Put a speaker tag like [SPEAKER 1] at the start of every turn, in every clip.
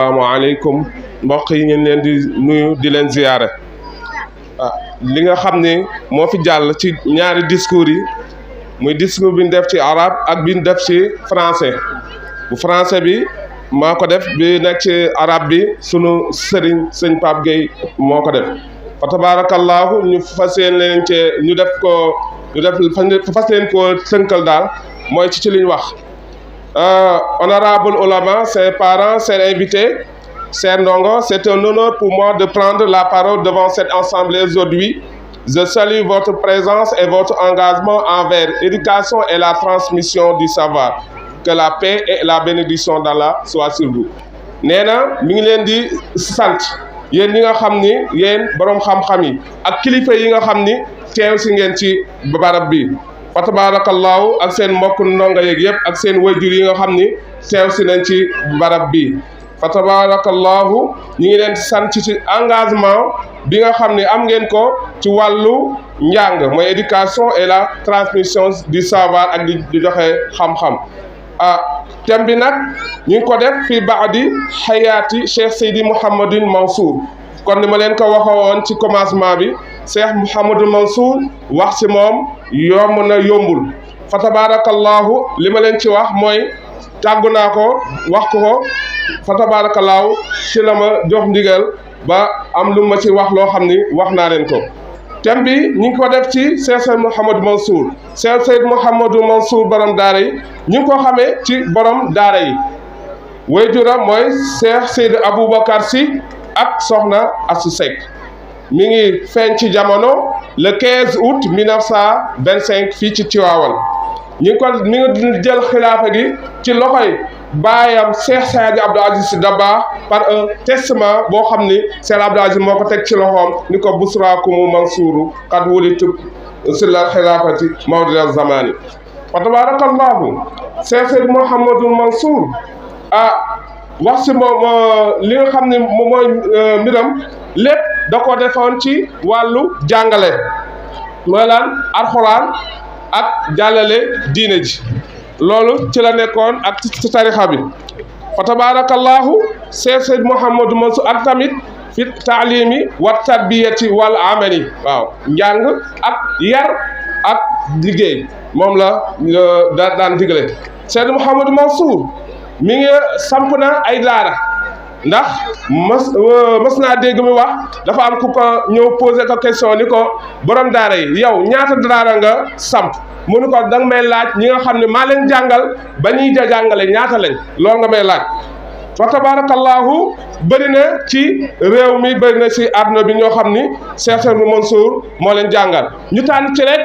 [SPEAKER 1] asalaamaaleykum mbokk yi ngeen leen di nuyu di leen ziyaare li nga xam ne moo fi jàll ci ñaari discours yi muy discours bi ñu def ci arabe ak bi ñu def ci français bu français bi maa ko def bi nekk ci arabe bi sunu sëñ Pape Gueye moo ko def fa tabarakallahu ñu fas leen ci ñu def fas leen koo tënkal daal mooy ci liñ wax honorable ulama, chers parents, chers invités, chers ndongo, c'est un honneur pour moi de prendre la parole devant cette assemblée aujourd'hui. Je salue votre présence et votre engagement envers l'éducation et la transmission du savoir. Que la paix et la bénédiction d'Allah soient sur vous. nee na mi ngi leen di sant yéen ñi nga xam ni yéen boroom xam-xam yi ak kilifa yi nga xam ni teew si ngeen ci barab bi. fa tabarakallahu ak seen mbokk ndongo yeeg yëpp ak seen wayjur yi nga xam ni teew si nañ ci barab bi fa tabarakallahu ñi ngi leen sant ci engagement bi nga xam ni am ngeen ko ci wàllu njàng mooy éducation et la transmission du savoir ak di joxe xam-xam thème bi nag ñu ngi ko def fi baadi xayaati Cheikh Seydi Mouhamadul Mansour kon ni ma leen ko waxoon ci commencement bi Cheikh Mouhamadul Mansour wax ci moom yomb na yombul fa tabarakallahu li ma leen ci wax mooy tàggu naa ko wax ko fa tabarakallahu ci la ma jox ndigal ba am lu ma ci wax loo xam ni wax naa leen ko thème bi ñu ngi ko def ci Cheikh Seyd Mouhamadou Mansour Cheikh Seyd Mouhamadou Mansour borom daara yi ñu ngi ko xamee ci borom daara yi waajuram mooy Cheikh Seyd Aboubacar Sy ak Soxna Astou Seck mi ngi feeñ ci jamono le 15 août 1925 fii ci Tivaouane mi ngi jël xilaafa gi ci loxoy baayam Cheikh Seydi Abdou Aziz Sy Dabakh par un testament boo xam ni Cheikh Abdou Aziz moo ko teg ci loxoom ni ko busraakumu Mansuuru qad wulitu sillal xilaafati mawdil zamani fa tabarakallahu Cheikh Seydi Mouhamadou Mansour wax si moom li nga xam ne moom mooy mbiram lépp da ko defoon ci wàllu jàngale mooy lan alxuraan ak jàllale diine ji loolu ci la nekkoon ak ci tarixa bi fa tabarakallahu Cheikh Seydi Mouhamadou Mansour ak tamit fi taalimi wa tarbiyati wal amali waaw njàng ak yar ak liggéey moom la daan digle Seydi Mouhamadou Mansour mi ngi samp na ay daara ndax mas naa dégg mi wax dafa am ku ko ñëw posé ko question ni ko borom daara yi yow ñaata daara nga samp mu ni ko danga may laaj ñi nga xam ne maa leen jàngal ba ñuy jàngale ñaata lañ loolu nga may laaj fa tabarakallahu bëri na ci réew mi bëri na ci àdduna bi ñoo xam ni Cheikh Seydi Mansour moo leen jàngal ñu tànn ci rek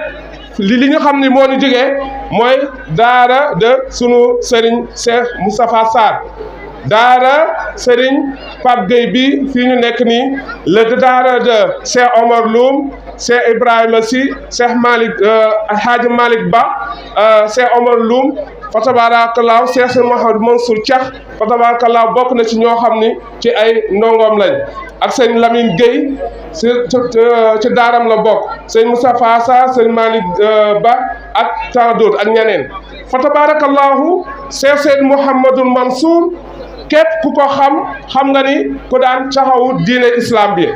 [SPEAKER 1] li nga xam ni moo ñu jógee mooy daara de sunu Serigne Cheikh Moustapha Sarr daara Serigne Pape Gueye bi fii ñu nekk nii le daara de Cheikh Omar Loum Cheikh Ibrahima Sy Cheikh Malick Alhaji Malick Ba Cheikh Omar Loum fa tabarakallahu Cheikh Seydi Mouhamadou Mansour Thiax fa tabarakallahu bokk na ci ñoo xam ni ci ay ndongoom lañ ak sëñ Lamine Gueye ci daaram la bokk sëñ Moustapha Sarr sëñ Malick Ba ak tant d'autres ak ñeneen fa tabarakallahu Cheikh Seydi Mouhamadou Mansour képp ku ko xam nga ni ku daan taxawu diine islam bi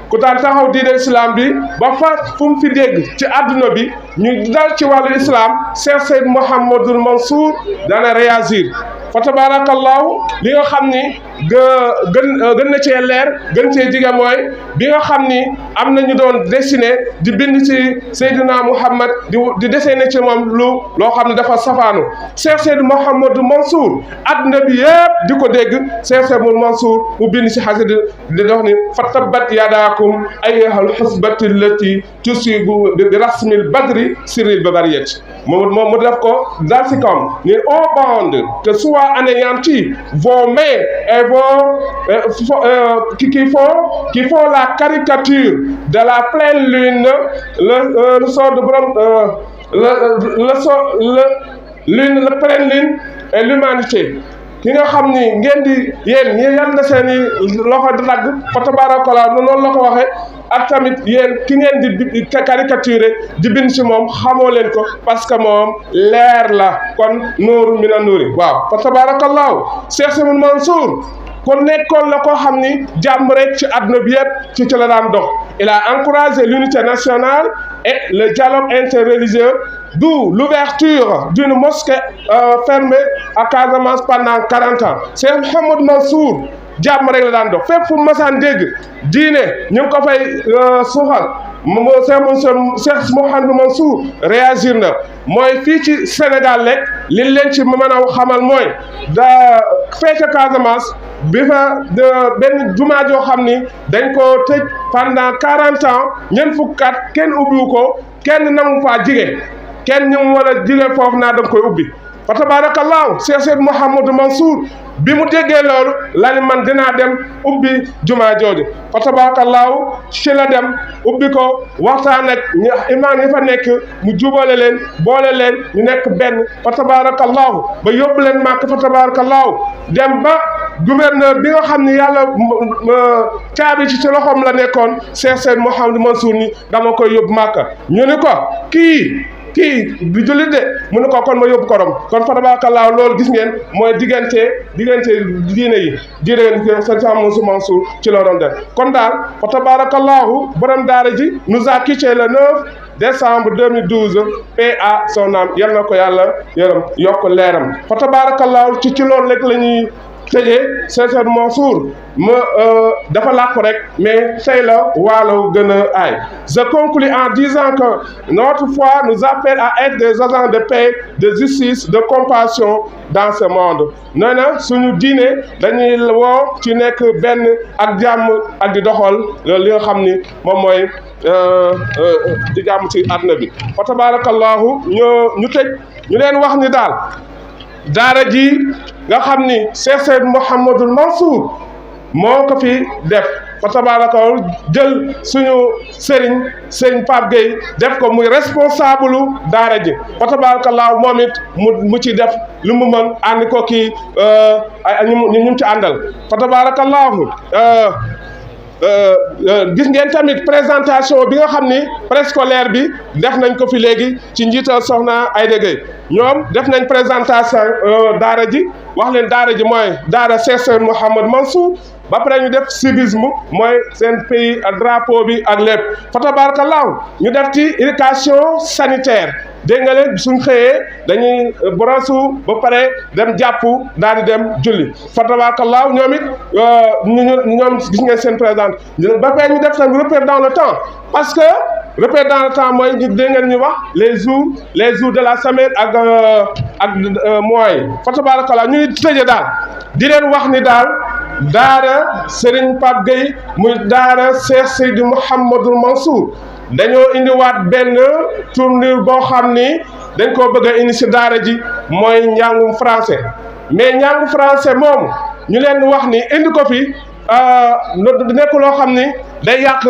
[SPEAKER 1] ku daan taxaw diine islam bi ba fa fu mu fi dégg ci àdduna bi ñu dal ci wàllu islam Cheikh Seydi Mouhamadou Mansour dana réagir fa tabarakallahu li nga xam ni gën na cee leer gën cee jige mooy bi nga xam ni am na ñu doon dessiné di bind ci Seydina Mouhamad di dessiné ci moom loo xam ne dafa safaanu Cheikh Seydi Mouhamadou Mansour adduna bi yëpp di ko dégg Cheikh Seydi Mansour mu bind ci xasida di dox ni fa tabbat yadaakum ayyuhal husbati llati tusibu bi rasmil badri siril babariyati moom mu def ko dal si kawam ni au bande que soit anéantis vos mains et qui font la caricature de la pleine lune le sort de borom le pleine lune et l'humanité ki nga xam ni ngeen di yéen ñi yal na seen i loxo di dagg fa tabarakallah noonu la ko waxee ak tamit yéen ki ngeen di caricaturé di bind ci moom xamoo leen ko parce que moom leer la kon nuuru mina nuuri waaw fa tabarakallah Cheikh Seydi Mansour kon nekkoon la koo xam ni jàmm rek ci àdduna bi yëpp ci la daan dox. Il a encouragé l'unité nationale et le dialogue interreligieux, d'où l'ouverture d'une mosquée fermée à Casamance pendant 40 ans. Cheikh Mouhamadou Mansour jàmm rek la daan dox fépp fu mu masaan dégg diine ñu ngi ko fay suuxal Cheikh Mouhamadou Mansour réagir na mooy fii ci Sénégal rek li leen ci mën a xamal mooy da fee ca Casamance bi fa benn jumaa joo xam ni dañ ko tëj pendant 40 ans ñeent fukki at kenn ubbiwu ko kenn namu faa jige kenn ñu war a jige foofu naa danga koy ubbi fa tabarakallahu Cheikh Mouhamadou Mansour bi mu déggee loolu la ni man dinaa dem ubbi jumaa jooju fa tabarakallahu ci la dem ubbi ko waxtaan ak imaam yi fa nekk mu jubale leen boole leen ñu nekk benn fa tabarakallahu ba yóbbu leen màkk fa tabarakallahu dem ba gouverneur bi nga xam ne yàlla caabi ci loxoom la nekkoon Cheikh Mouhamadou Mansour ni dama koy yóbbu màkk ñu ni ko kii du jullit de mu ne ko kon ma yóbbu korom kon fa tabarakallahu loolu gis ngeen mooy diggante diine yi diine seen Mouhamadou Mansour ci la doon def kon daal fa tabarakallahu borom daara ji nous a quitté le 9 décembre 2012 paix à son âme yal na ko yàlla yërëm yokk leeram fa tabarakallahu ci loolu rek la ñuy tëjee Cheikh Mansour dafa làkku rek mais tey la waalo gën a aay. Je conclus en disant que notre foi nous appelle à être des agents de paix, de justice, de compassion dans ce monde. nee na suñu diine dañuy woo ci nekk benn ak jàmm ak di doxal li nga xam ni moom mooy di jàmm ci àdduna bi. fa tabarakallahu ñu tëj ñu leen wax ni daal daara ji nga xam ni Cheikh Mouhamadou Mansour moo ko fi def fa tabarakallahu jël suñu sëriñ Pape Gueye def ko muy responsable daara ji fa tabarakallahu moom it mu ci def lu mu mën ànd ko kii ñu ci àndal fa tabarakallahu gis ngeen tamit présentation bi nga xam ni préscolaire bi def nañ ko fi léegi ci njiital soxna Aïda Gueye ñoom def nañ présentation daara ji wax leen daara ji mooy daara Cheikh Mouhamadou Mansour ba pare ñu def civisme mooy seen pays drapeau bi ak lépp fa tabarakallahu ñu def ci éducation sanitaire dégg nga leen suñ xëyee dañuy brosu ba pare dem jàpp daal di dem julli fa tabarakallahu ñoom it ñoom gis ngeen seen présent ba pare ñu def tam repère dans le temps parce que repère dans le temps mooy ñu dégg ngeen ñu wax les jours de la semaine ak mois yi fa tabarakallahu ñu tëje daal di leen wax ni daal daara Serigne Pape Gueye muy daara Cheikh Seydi Mouhamadou Mansour dañoo indiwaat benn tournure boo xam ni dañ koo bëgg a indi si daara ji mooy njàngum français mais njàngu français moom ñu leen wax ni indi ko fi nekk loo xam ni day yàq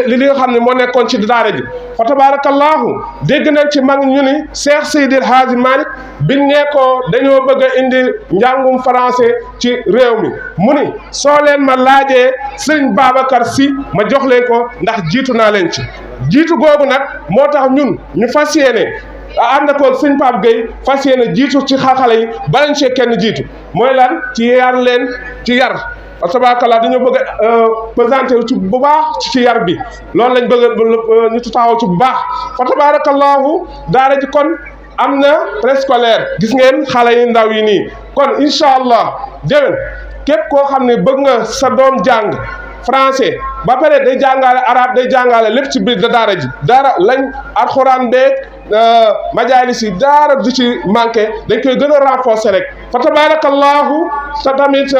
[SPEAKER 1] li nga xam ne moo nekkoon ci daara ji fa tabarakallahu dégg nañ ci mag ñu ni Cheikh Seydil Hadji Malick biñ nekkoo dañoo bëgg a indi njàngum français ci réew mi mu ni soo leen ma laajee Serigne Babacar Sy ma jox leen ko ndax jiitu naa leen ci jiitu googu nag moo tax ñun ñu fas yéene ànd ko Serigne Pape Gueye fas yéene jiitu ci xale yi balañ see kenn jiitu mooy lan ci yar leen ci yar tabarakallah dañoo bëgg a présenté ci bu baax ci yar bi loolu lañ bëgg ñu taxaw ci bu baax fa tabarakallahu daara ji kon am na préscolaire gis ngeen xale yi ndaw yi nii kon incha allah déwén képp koo xam ne bëgg nga sa doom jàng français ba pare day jàngale arabe day jàngale lépp ci biir daara ji daara lañ alxuraan beeg majaalis yi daara du ci manqué dañ koy gën a renforcer rek fa tabarakallahu te tamit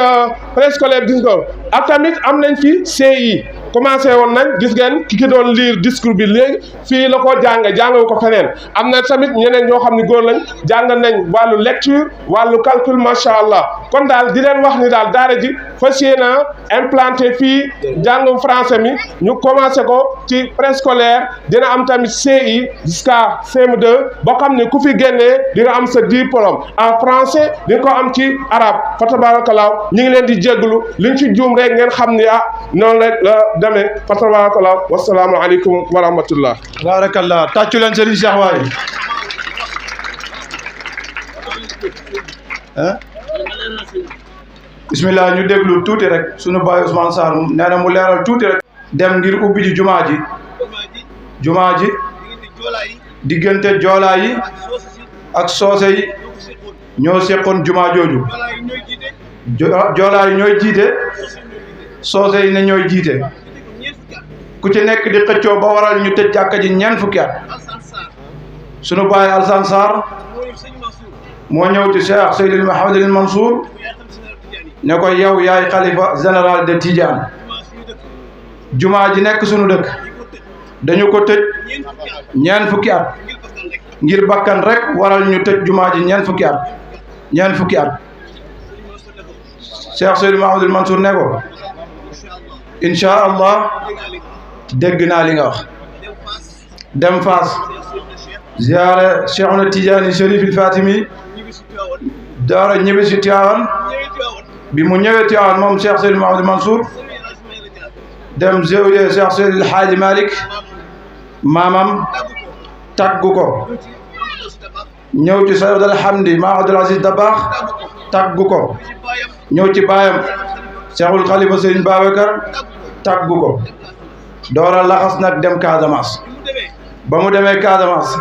[SPEAKER 1] préscolaire gis nga ak tamit am nañ fi CI commencé woon nañ gis ngeen ki doon lire discours bi léegi fii la ko jàngewu ko feneen am na tamit ñeneen ñoo xam ne góor lañ jàng nañ wàllu lecture wàllu calcul macha allah kon daal di leen wax ni daal daara ji fas yéene implanté fii jàngum français mi ñu commencé ko ci préscolaire dina am tamit CI jusqu'à CM2 boo xam ne ku fi génnee di nga am sa diplôme en français di nga ko am ci arabe fa tabarakallah ñu ngi leen di jégglu liñ ci juum rek ngeen xam ni noonu rek la demee fa tabarakallah wasalaamu aleykum wa rahmatullah
[SPEAKER 2] barakallah tàccu leen Serigne Cheikh waay bismillah ñu déglu tuuti rek sunu baay Ousmane Sarr nee na mu leeral tuuti rek dem ngir ubbi ji jumaa ji diggante joolaa yi ak soose yi ñoo seqoon jumaa jooju joolaa yi ñooy jiite soose yi ne ñooy jiite ku ci nekk di xëccoo ba waral ñu tëj jàkka ji ñeent fukki at sunu baay Alsaan Sarr moo ñëw ci Cheikh Seydil Mouhamadul Mansour ne ko yow yaay xalifa général de Tidiane jumaa ji nekk sunu dëkk dañu ko tëj ñeent fukki at ngir bakkan rek waral ñu tëj jumaa ji ñeent fukki at Cheikh Seydil Mouhamadul Mansour ne ko incha allah dégg naa li nga wax dem Faas ziyaare Cheikhuna Tidiane Chérif il Fatimi daara ñibbi si Tiwaawan bi mu ñëwee Tiwaawan moom Cheikh Seydil Mouhamadul Mansour dem zawiya Cheikh Seydil Haaji Malick maamam taggu ko ñëw ci Sayyid Alhamdi Ma Abdul Aziz Dabakh taggu ko ñëw ci baayam Cheikhul Khalifa Serigne Babacar taggu ko doora laxas nag dem Casamance ba mu demee Casamance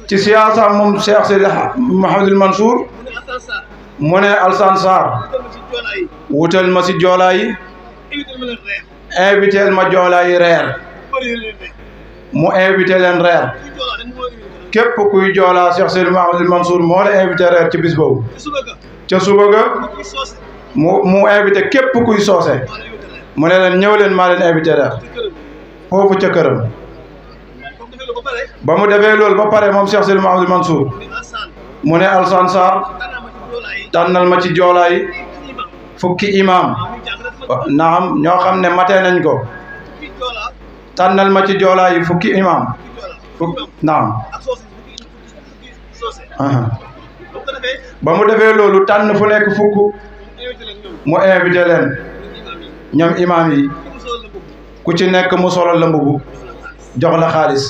[SPEAKER 2] ci siyaasa moom Cheikh Seydil Mouhamadul Mansour mu ne Alsaan Sarr wutal ma si joolaa yi invité ma joolaa yi reer mu invité leen reer képp kuy joolaa Cheikh Seydil Mouhamadul Mansour moo la invité reer ci bis boobu ca suba ga mu invité képp kuy soose mu ne leen ñëw leen maa leen invité reer foofu ca këram ba mu defee loolu ba pare moom Cheikh Seydil Mouhamadul Mansour mu ne Alsaan Sarr tànnal ma ci joolaa yi fukki imam naam ñoo xam ne matee nañ ko tànnal ma ci joolaa yi fukki imam naam ba mu defee loolu tànn fu nekk fukk mu invité leen ñoom imam yi ku ci nekk mu solal la mbubu jox la xaalis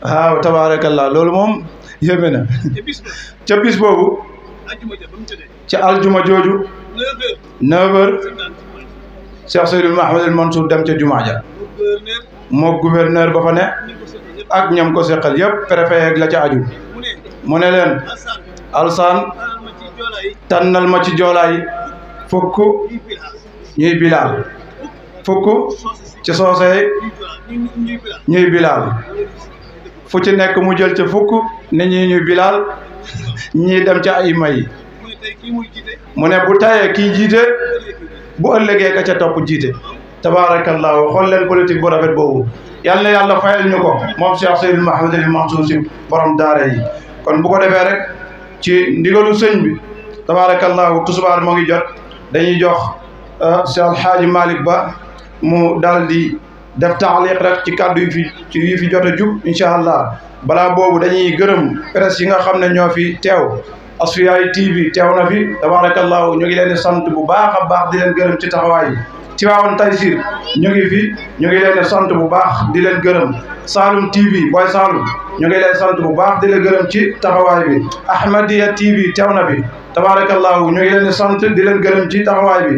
[SPEAKER 2] waaw tabaarakallah loolu moom yéeme na ca bis boobu ca aljuma jooju 9h Cheikh Seydil Mouhamadul Mansour dem ca jumaa ja moo gouverneur ba fa ne ak ñam ko seqal yëpp préfet yeeg la ca aju mu ne leen Alsaan tànnal ma ci joolaa yi fukk ñuy bilaal fukk ci soose ñuy bilaal fu ci nekk mu jël ca fukk ne ñi ñuy bilaal ñii dem ca ay may mu ne bu tayee kii jiite bu ëllëgee ka ca topp jiite tabaarakallaahu xool leen politique bu rafet boobu yal na yàlla fayal ñu ko moom Cheikh Seydil Mouhamadul Mansour si borom daara yi kon bu ko defee rek ci ndigalu sëñ bi tabaarakallaahu tusubaar moo ngi jot dañuy jox Cheikh Alhaaji Malick Ba mu daal di def taaliq rek ci kàddu yi fi jot a jub incha allah balaa boobu dañuy gërëm presse yi nga xam ne ñoo fi teew Asfiyahi TV teew na fi tabarakallahu ñu ngi leen di sant bu baax a baax di leen gërëm ci taxawaay yi Tivaouane Tayssir ñu ngi fi ñu ngi leen di sant bu baax di leen gërëm Saloum TV Boy Saloum ñu ngi leen sant bu baax di leen gërëm ci taxawaay bi Ahmadiya TV teew na fi tabarakallahu ñu ngi leen di sant di leen gërëm ci taxawaay bi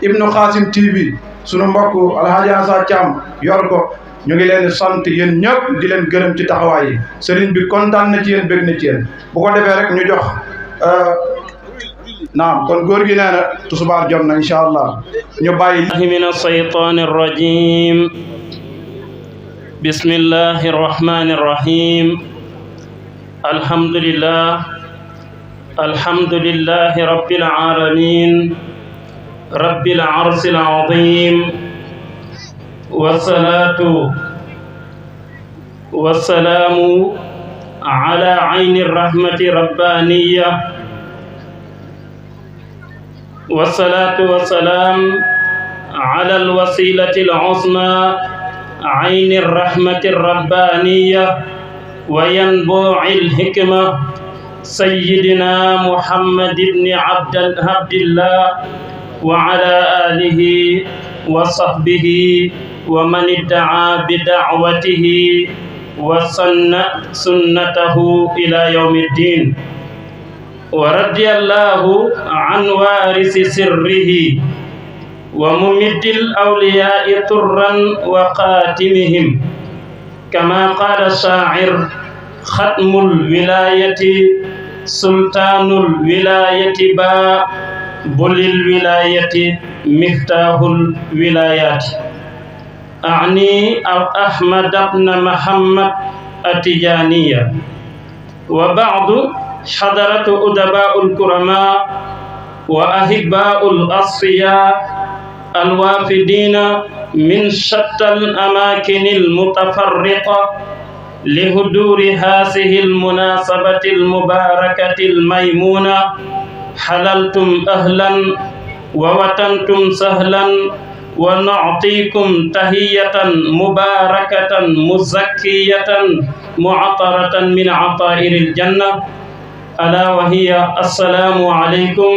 [SPEAKER 2] Ibnu Qasim TV sunu mbokk Alhaji Asa Thiam yor ko ñu ngi leen di sant yéen ñëpp di leen gërëm ci taxawaay yi sëriñ bi kontaan na ci yéen bëgg na ci yéen bu ko defee rek ñu jox naam kon góor gi nee na tusubaar jot na incha allah ñu bàyyi
[SPEAKER 3] min ashaytaani rajim bismillahi rahmani rahim alhamdulillahi rabbil alamin rabbil arsil azim wassalatu wassalamu ala ayni rahmati rabbaniya wassalatu wassalam ala alwasilati aluzma ayni rahmati rabbaniya wa yanbu'i alhikma sayyidina Muhammad ibn Abdillah wa ala alihi wa sahbihi wa man idda'a bi da'watihi wa sanna sunnatahu ila yawmiddin ورضي الله عن وارث سره وممد الأولياء طرا وقاتمهم كما قال الشاعر ختم الولاية سلطان الولاية باب الولاية مفتاح الولايات أعني أحمد بن محمد التجانية. وبعد حضرة أدباء الكرماء وأحباء الأصفياء الوافدين من شتى الأماكن المتفرقة لحضور هذه المناسبة المباركة الميمونة، حللتم أهلا ووطنتم سهلا، ونعطيكم تحية مباركة مزكية معطرة من عطائر الجنة، ألا وهي السلام عليكم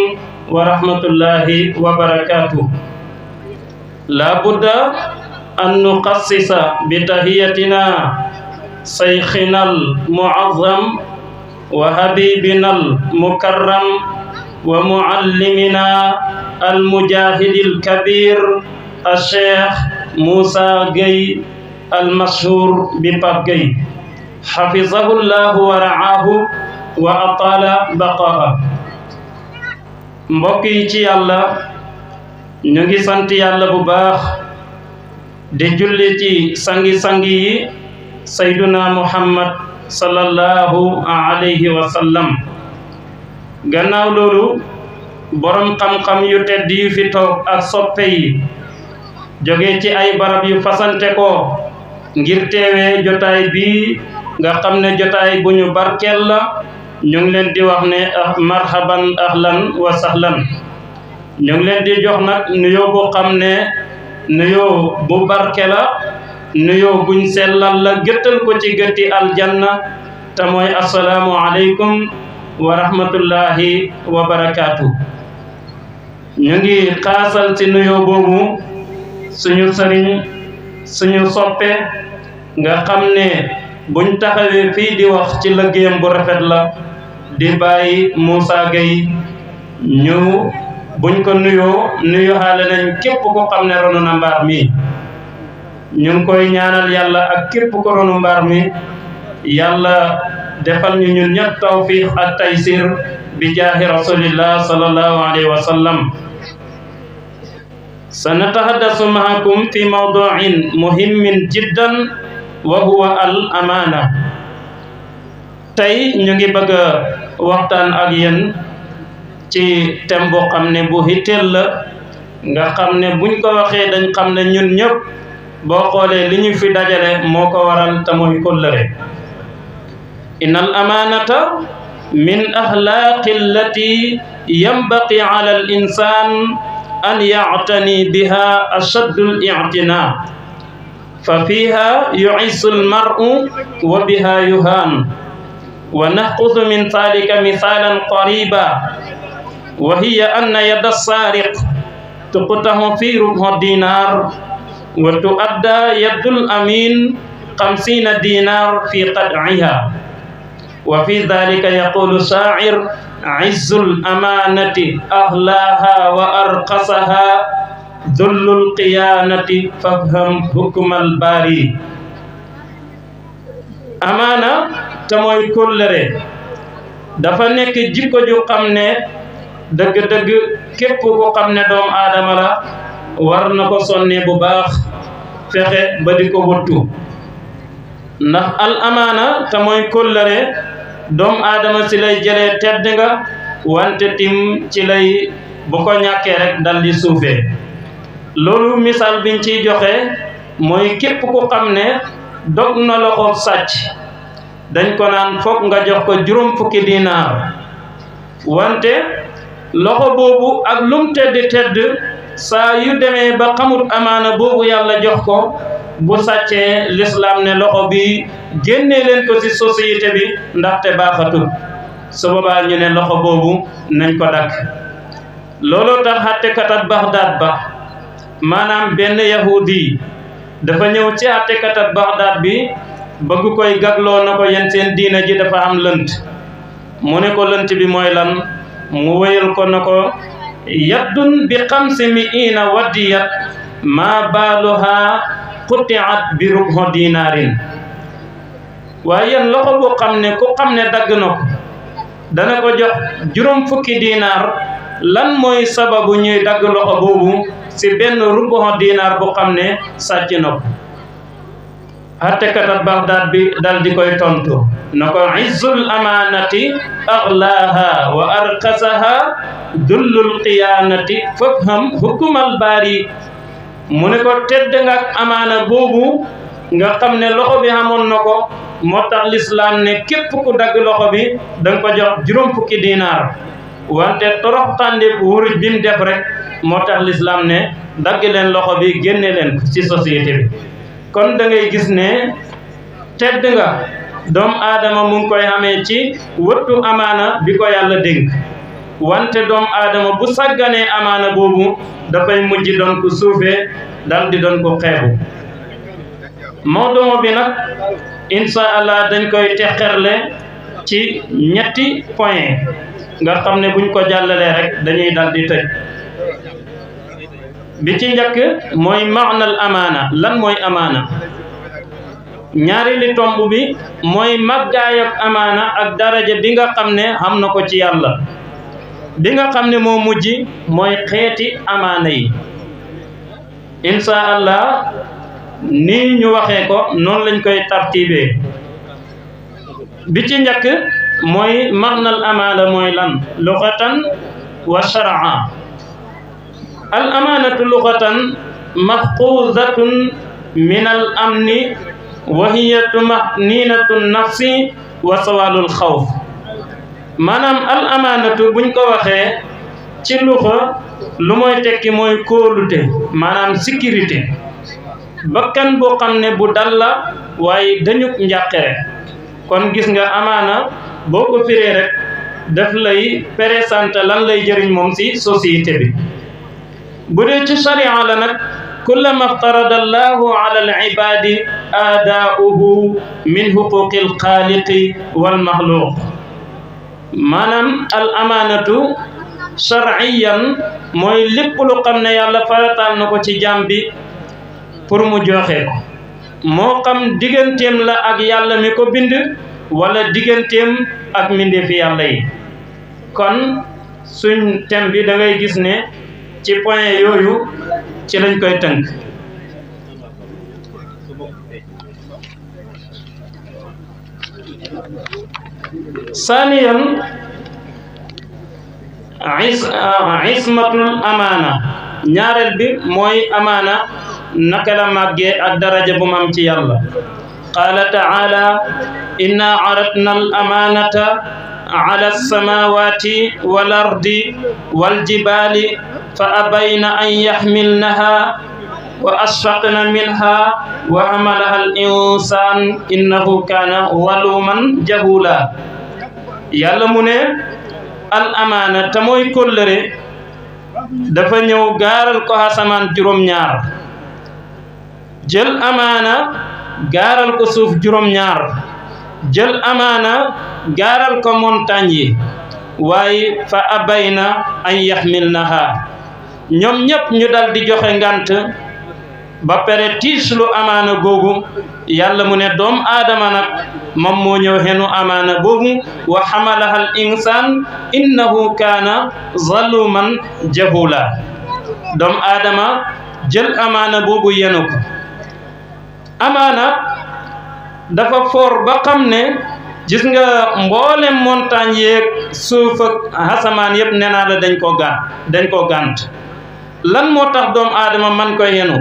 [SPEAKER 3] ورحمة الله وبركاته. لا بد أن نقصص بتحيتنا شيخنا المعظم وحبيبنا المكرم ومعلمنا المجاهد الكبير الشيخ موسى جي المشهور بباب جي، حفظه الله ورعاه وأطال بقاءه. mbokk yi ci yàlla ñu ngi sant yàlla bu baax di julli ci sangi-sangi yi sayduna muhammad sallallahu alayhi wa sallam. gannaaw loolu borom xam-xam yu tedd yu fi toog ak soppe yi jóge ci ay barab yu fasante ko ngir teewee jotaay bi nga xam ne jotaay bu ñu barkeel la, ñu ngi leen di wax ne marhaban ahlan wa sahlan. ñu ngi leen di jox nag nuyoo bu xam ne nuyoo bu barke la, nuyoo buñ sellal la gëttal ko ci gëtti aljanna, te mooy assalaamu aleykum wa rahmatullahi wa barakaatu. ñu ngi xaasal ci nuyoo boobu suñu sëriñ suñu soppe nga xam ne buñ taxawee fii di wax ci liggéeyam bu rafet la di bàyyi Moussa Gueye, ñu buñ ko nuyu xaale nañ képp ko xam ne ronu na mbaar mi. ñu ngi koy ñaanal yàlla ak képp ko ronu mbaar mi, yàlla defal ñu ñun ñëpp tawfiq ak taysir bi jaahi rasulillah sallallahu alayhi wa sallam. sanatahaddasu maakum fi mawdu'in muhimmin jiddan wa huwa al amaana. tey ñu ngi bëgg a waxtaan ak yéen ci thème boo xam ne bu hitteel la, nga xam ne buñ ko waxee dañ xam ne ñun ñëpp boo xoolee li ñu fi dajale moo ko waral te mooy kóllëre. inna al amaanata min axlaaqi allati yanbaqi ala al insan an ya'tani biha ashaddu al i'tinaa, fa fiha yu'izzu al mar'u wa biha yuhaan. wa naxudu min dhalika mithalan qariba wa hiya anna yada as-sariq tuqtahu fi rub'i dinar wa tu'adda yadul amin 50 dinar fi qad'iha. wa fi dhalika yaqulu sha'ir izzul amanati ahlaha wa arqasaha dhullul qiyanati fafham hukmal bari. amaana te mooy kóllëre dafa nekk jikko ju xam ne dëgg-dëgg képp ku xam ne doomu aadama la war na ko sonne bu baax fexe ba di ko wuttu, ndax al amaana te mooy kóllëre doomu aadama si lay jëlee tedd nga, wante tim ci lay bu ko ñàkkee rek dal di suufee. loolu misaal biñ ciy joxe mooy képp ku xam ne dog na loxo sàcc dañ ko naan foog nga jox ko 5 fukki dinaar, wante loxo boobu ak lum tedd saa yu demee ba xamut amaana boobu yàlla jox ko, bu sàccee l'islam ne loxo bi génnee leen ko ci société bi ndaxte baaxatul. su boobaa ñu ne loxo boobu nañ ko dakk. looloo tax àttekatab Baghdad ba, maanaam benn yahudi dafa ñëw ci àttekatab Baghdad bi bëgg koy gagloo na ko yéen seen diina ji dafa am lënt. mu ne ko lënt bi mooy lan mu wéyal ko na ko yaddun bi xamsi miina waddiyat ma baaluha qutiat bi rubhu dinaarin waaye yéen loxo bu xam ne ku xam ne dagg na ko dana ko jox juróom fukki dinaar lan mooy sababu ñuy dagg loxo boobu ci benn rubhu dinaar bu xam ne sàcc na ko attekatat Bagdad bi dal di koy tontu na ko izzul amaanati aghlaaha wa arqasaha dullul qiyaanati fafham hukumal baari mu ne ko tedd nga ak amaana boobu nga xam ne loxo bi xamoon na ko moo tax lislaam ne képp ku dagg loxo bi danga ko jox juróom fukki dinaar wante torox tànde wuruj bi mu def rek moo tax lislaam ne dagg leen loxo bi génne leen ko ci société bi kon da ngay gis ne tedd nga doomu aadama mu ngi koy xamee ci wëttu amaana bi ko yàlla dénk wante doomu aadama bu sàgganee amaana boobu dafay mujj doon ko suufee dal di doon ko xeebu mawduu bi nag insha allah dañ koy teqerle ci ñetti point nga xam ne buñ ko jàllalee rek dañuy dal di tëj bi ci njëkk mooy maanal amaana lan mooy amaana ñaareeli tomb bi mooy màggaayab amaana ak daraja bi nga xam ne xam na ko ci yàlla bi nga xam ne moo mujj mooy xeeti amaana yi insha allah nii ñu waxee ko noonu lañ koy tartibee bi ci njëkk mooy maanal amaana mooy lan lughatan wa shar'an al amaanatu lughatan mahfuzatun min al amni wa hiya tuma'ninatu nafsi wa sawalul xawf maanaam al amaanatu buñ ko waxee ci luxa lu mooy tekki mooy kóolute maanaam sécurité bakkan boo xam ne bu dal la waaye dañu njàqare kon gis nga amaana boo ko firee rek daf lay présenté lan lay jëriñ moom ci société bi bu dee ci sharia la nag kullama aftarada allahu ala al-ibadi aadaa'uhu min huquqi al-xaaliqi wal maxluuq maanaam al amaanatu shar'iyan mooy lépp lu xam ne yàlla farataal na ko ci jaam bi pour mu joxe ko moo xam digganteem la ak yàlla mi ko bind wala digganteem ak mbindeefi yàlla yi kon suñ thème bi da ngay gis ne ci point yooyu ci lañ koy tënk saaniyan ismatul amaana ñaareel bi mooy amaana naka la màggee ak daraja bu mam ci yàlla qaala taala inna aradna al amaanata ala alsamawati wal ardi wal jibali fa abayna an yaxmilnaha wa asfaqna minha wa hamalaha al insan innahu kana zaluman jahula yàlla mu ne al amaana te mooy kóllëre dafa ñëw gaaral ko asamaan juróom-ñaar jël amaana gaaral ko suuf juróom-ñaar jël amaana gaaral ko montagne yi waaye fa abayna an yaxmilnaha ñoom ñëpp ñu dal di joxe ngant ba pare tiislu amaana boobu yàlla mu ne doom aadama nag moom moo ñëw xenu amaana boobu wa xamalaha al insan innahu kaana zaluman jahula doom aadama jël amaana boobu yenu ko amaana dafa foor ba xam ne gis nga mboolem montagne yeeg suuf ak asamaan yëpp nee naa la dañ koo gànt lan moo tax doom aadama man koy yenu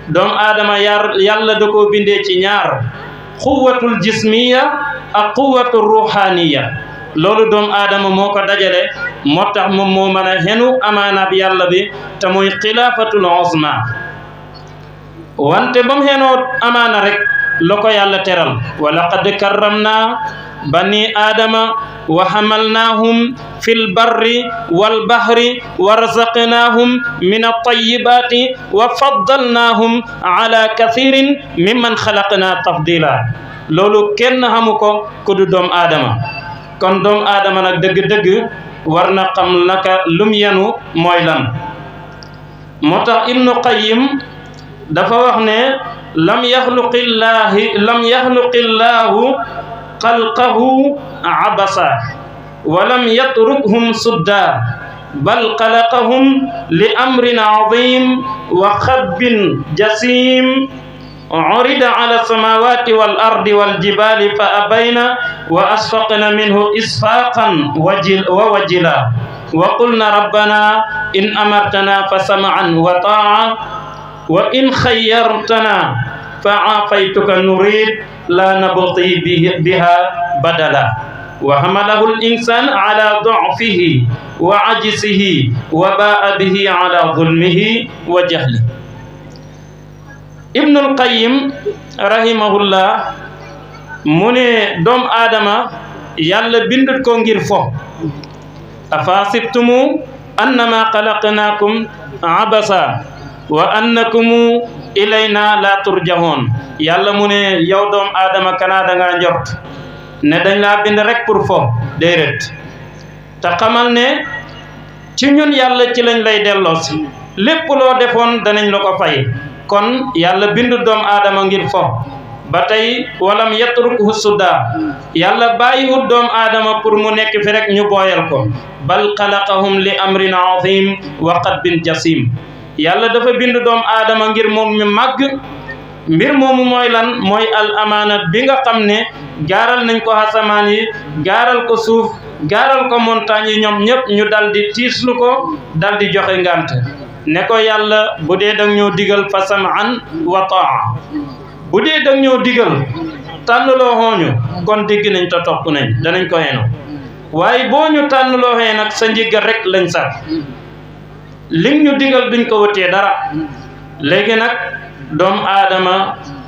[SPEAKER 3] doomu aadama yàlla da koo bindee ci ñaar quwwatul jismiya ak quwwatul ruhaniya loolu doomu aadama moo ko dajale moo tax moom moo mën a xenu amaanaab yàlla bi te muy xilaafatul uzma wante ba mu xenoo amaana rek la ko yàlla teral wa laqad karramna bani aadama wa hamalnaahum fil barri wal bahri wa razaqnaahum min at-tayyibati wa faddalnaahum ala kathirin mimman xalaqna tafdila loolu kenn xamu ko ku du doom aadama kon doomu aadama nag dëgg-dëgg war na xam naka lum yenu mooy lan moo tax Ibnu Qayyim dafa wax ne lam yaxluqillaahu xalqahu abasa wa lam yatrukhum sudda bal xalaqahum li amrin azim wa xabbin jasim urida ala samawati wal ardi wal jibali fa abayna wa asfaqna minhu isfaqan wa wajila wa qulna rabbana in amartana fa sam'an wa ta'a wa in khayyartana fa afaytuka nurid la nabghi biha badala wa hamalahu al-insan ala du'fihi wa ajzihi wa ba'a bihi ala zulmihi wa jahli. Ibnul Qayyim rahimahullah mu ne doomu aadama yàlla bindut ko ngir fo afasibtumu annama xalaqnaakum abasa wa annakum ilayna la turjahoon yàlla mu ne yow doomu aadama kanaa da ngaa njort ne dañ laa bind rek pour fo déedéet te xamal ne ci ñun yàlla ci lañ lay delloosi lépp loo defoon danañ la ko fay kon yàlla bindu doomu aadama ngir fo ba tey walam yatrukhu sudda yàlla bàyyiwut doomu aadama pour mu nekk fi rek ñu booyal ko bal xalaqahum li amrin azim wa qadbin jasim yàlla dafa bindu doomu aadama ngir moom mi màgg mbir moomu mooy lan mooy al amaanat bi nga xam ne gaaral nañ ko asamaan yi gaaral ko suuf gaaral ko montagne yi ñoom ñëpp ñu dal di tiislu ko dal di joxe ngant ne ko yàlla bu dee dang ñoo digal fa sam'an wa ta'a bu dee dang ñoo digal tànnloo xooñu kon dégg nañ te topp nañ danañ ko yenu waaye boo ñu tànnloo xee nag sa njiggal rek lañ sax li ñu digal duñ ko wëtee dara léegi nag doomu aadama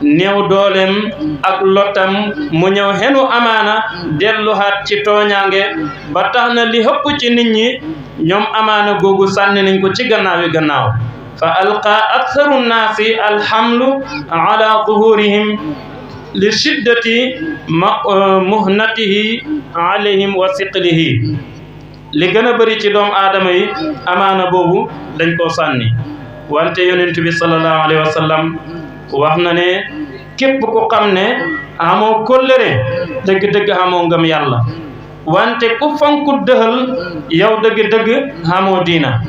[SPEAKER 3] néew dooleem ak lottam mu ñëw xenu amaana delluwaat ci tooñaange ba tax na li hëpp ci nit ñi ñoom amaana googu sànni nañ ko ci gannaaw yi gannaaw fa alqa aktharu nnaasi alhamlu ala zuhurihim li shiddati muhnatihi alayhim wa siqlihi li gën a bëri ci doomu aadama yi amaana boobu dañ koo sànni wante yonent bi sallallahu alayhi wa sallam wax na ne képp ku xam ne amoo kóllëre dëgg-dëgg amoo ngëm yàlla wante ku fonku dëxal yow dëgg-dëgg amoo diina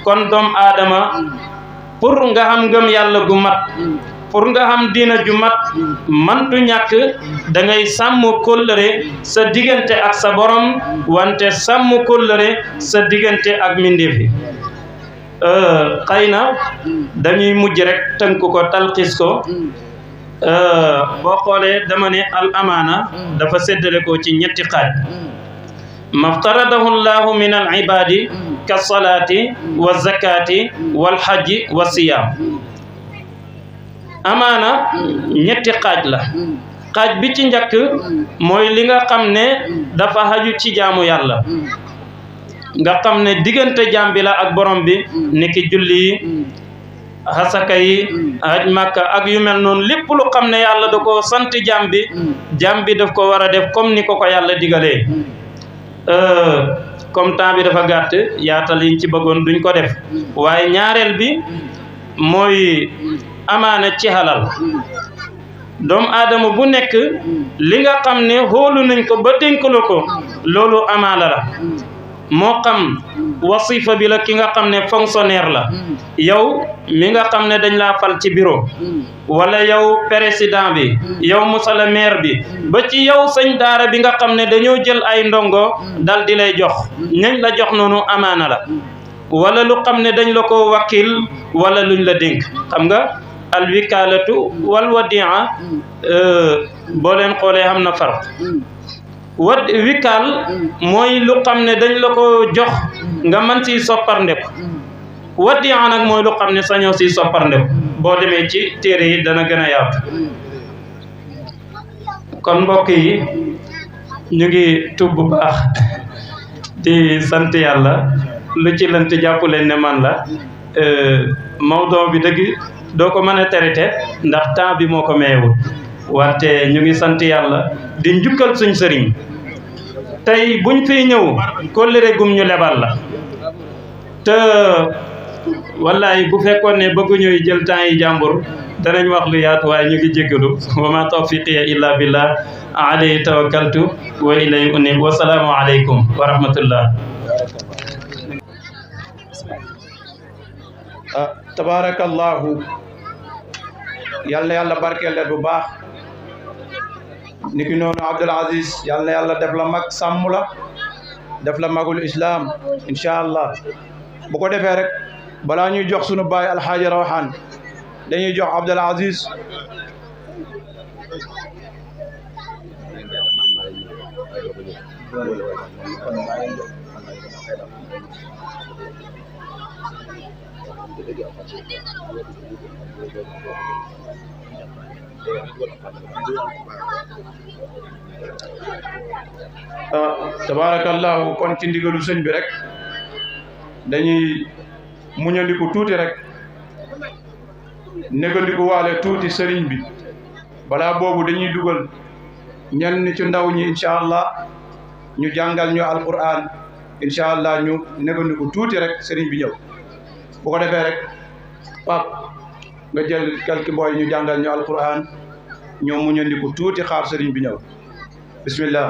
[SPEAKER 3] kon doomu aadama pour nga xam ngëm yàlla gu mat pour nga xam diina ju mat mantu ñàkk da ngay sàmm kóllëre sa diggante ak sa borom wante sàmm kóllëre sa diggante ak mbindeef yi xëy na dañuy mujj rek tënk ko talxis ko boo xoolee dama ne al amaana dafa séddale ko ci ñetti xaaj maftaradahu llahu min al ibadi ka salaati wa zakati wal hajji wa siyam amaana ñetti xaaj la xaaj bi ci njëkk mooy li nga xam ne dafa haju ci jaamu yàlla nga xam ne diggante jaam bi la ak borom bi niki julli yi xasaka yi aj màkka ak yu mel noonu lépp lu xam ne yàlla da ko sant jaam bi daf ko war a def comme ni ko yàlla digalee comme temps bi dafa gàtt yaatal yiñ ci bëggoon duñ ko def waaye ñaareel bi mooy amaana ci halal doomu aadama bu nekk li nga xam ne xoolu nañ ko ba dénk la ko loolu amaana la moo xam wasifa bi la ki nga xam ne fonctionnaire la yow mi nga xam ne dañ laa fal ci bureau wala yow président bi yow monsieur le maire bi ba ci yow sëñ daara bi nga xam ne dañoo jël ay ndongo dal di lay jox ñañ la jox noonu amaana la wala lu xam ne dañ la ko wakil wala luñ la dénk xam nga al wikalatu wal wadia boo leen xoolee xam na farq wikal mooy lu xam ne dañ la ko jox nga mën si soppar ndeku wadia nag mooy lu xam ne sañoo si soppar ndeku boo demee ci téere yi dana gën a yaatu kon mbokk yi ñu ngi tub bu baax di sant yàlla lu ci lënt jàpp leen ne man la mawdoo bi dëgg doo ko mën a traité ndax temps bi moo ko mayewul wante ñu ngi sant yàlla di njukkal suñ sëriñ tey buñ fiy ñëw kóllëre gum ñu lebal la te wallaay bu fekkoon ne bëgguñuy jël temps yi jàmbur danañ wax lu yaatu waaye ñu ngi jéggalu wa ma tawfiqiya illa billah alayhi tawakkaltu wa ilayhi unib wa salaamu aleykum wa rahmatullah.
[SPEAKER 2] tabarakallahu yal na yàlla barkeel bu baax niki noonu Abdul Aziz yal na yàlla def la mag sàmm la def la magul islam incha allah bu ko defee rek balaa ñuy jox sunu baay alxaaji Rawaan dañuy jox Abdul Aziz tabarakallahu kon ci ndigalu sëñ bi rek dañuy muñandiku tuuti rek négandiku waale tuuti sëriñ bi balaa boobu dañuy dugal ñenn ci ndaw ñi incha allah ñu jàngal ñu alquran incha allah ñu négandiku tuuti rek sëriñ bi ñëw bu ko defee rek pap nga jël quelques boy ñu jàngal ñu alquran ñoo muñandiku tuuti xaar sëriñ bi ñëw bismillah.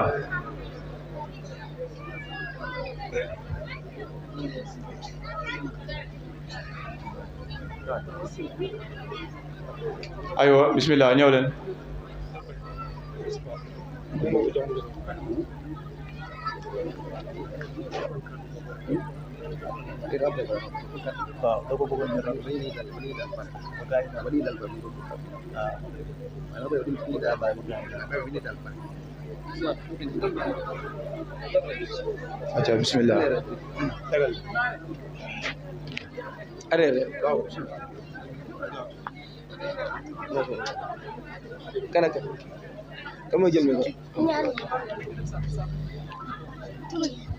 [SPEAKER 2] aywa bismillah ñëw leen acca bismillah
[SPEAKER 4] kanaka kan mooy jël micro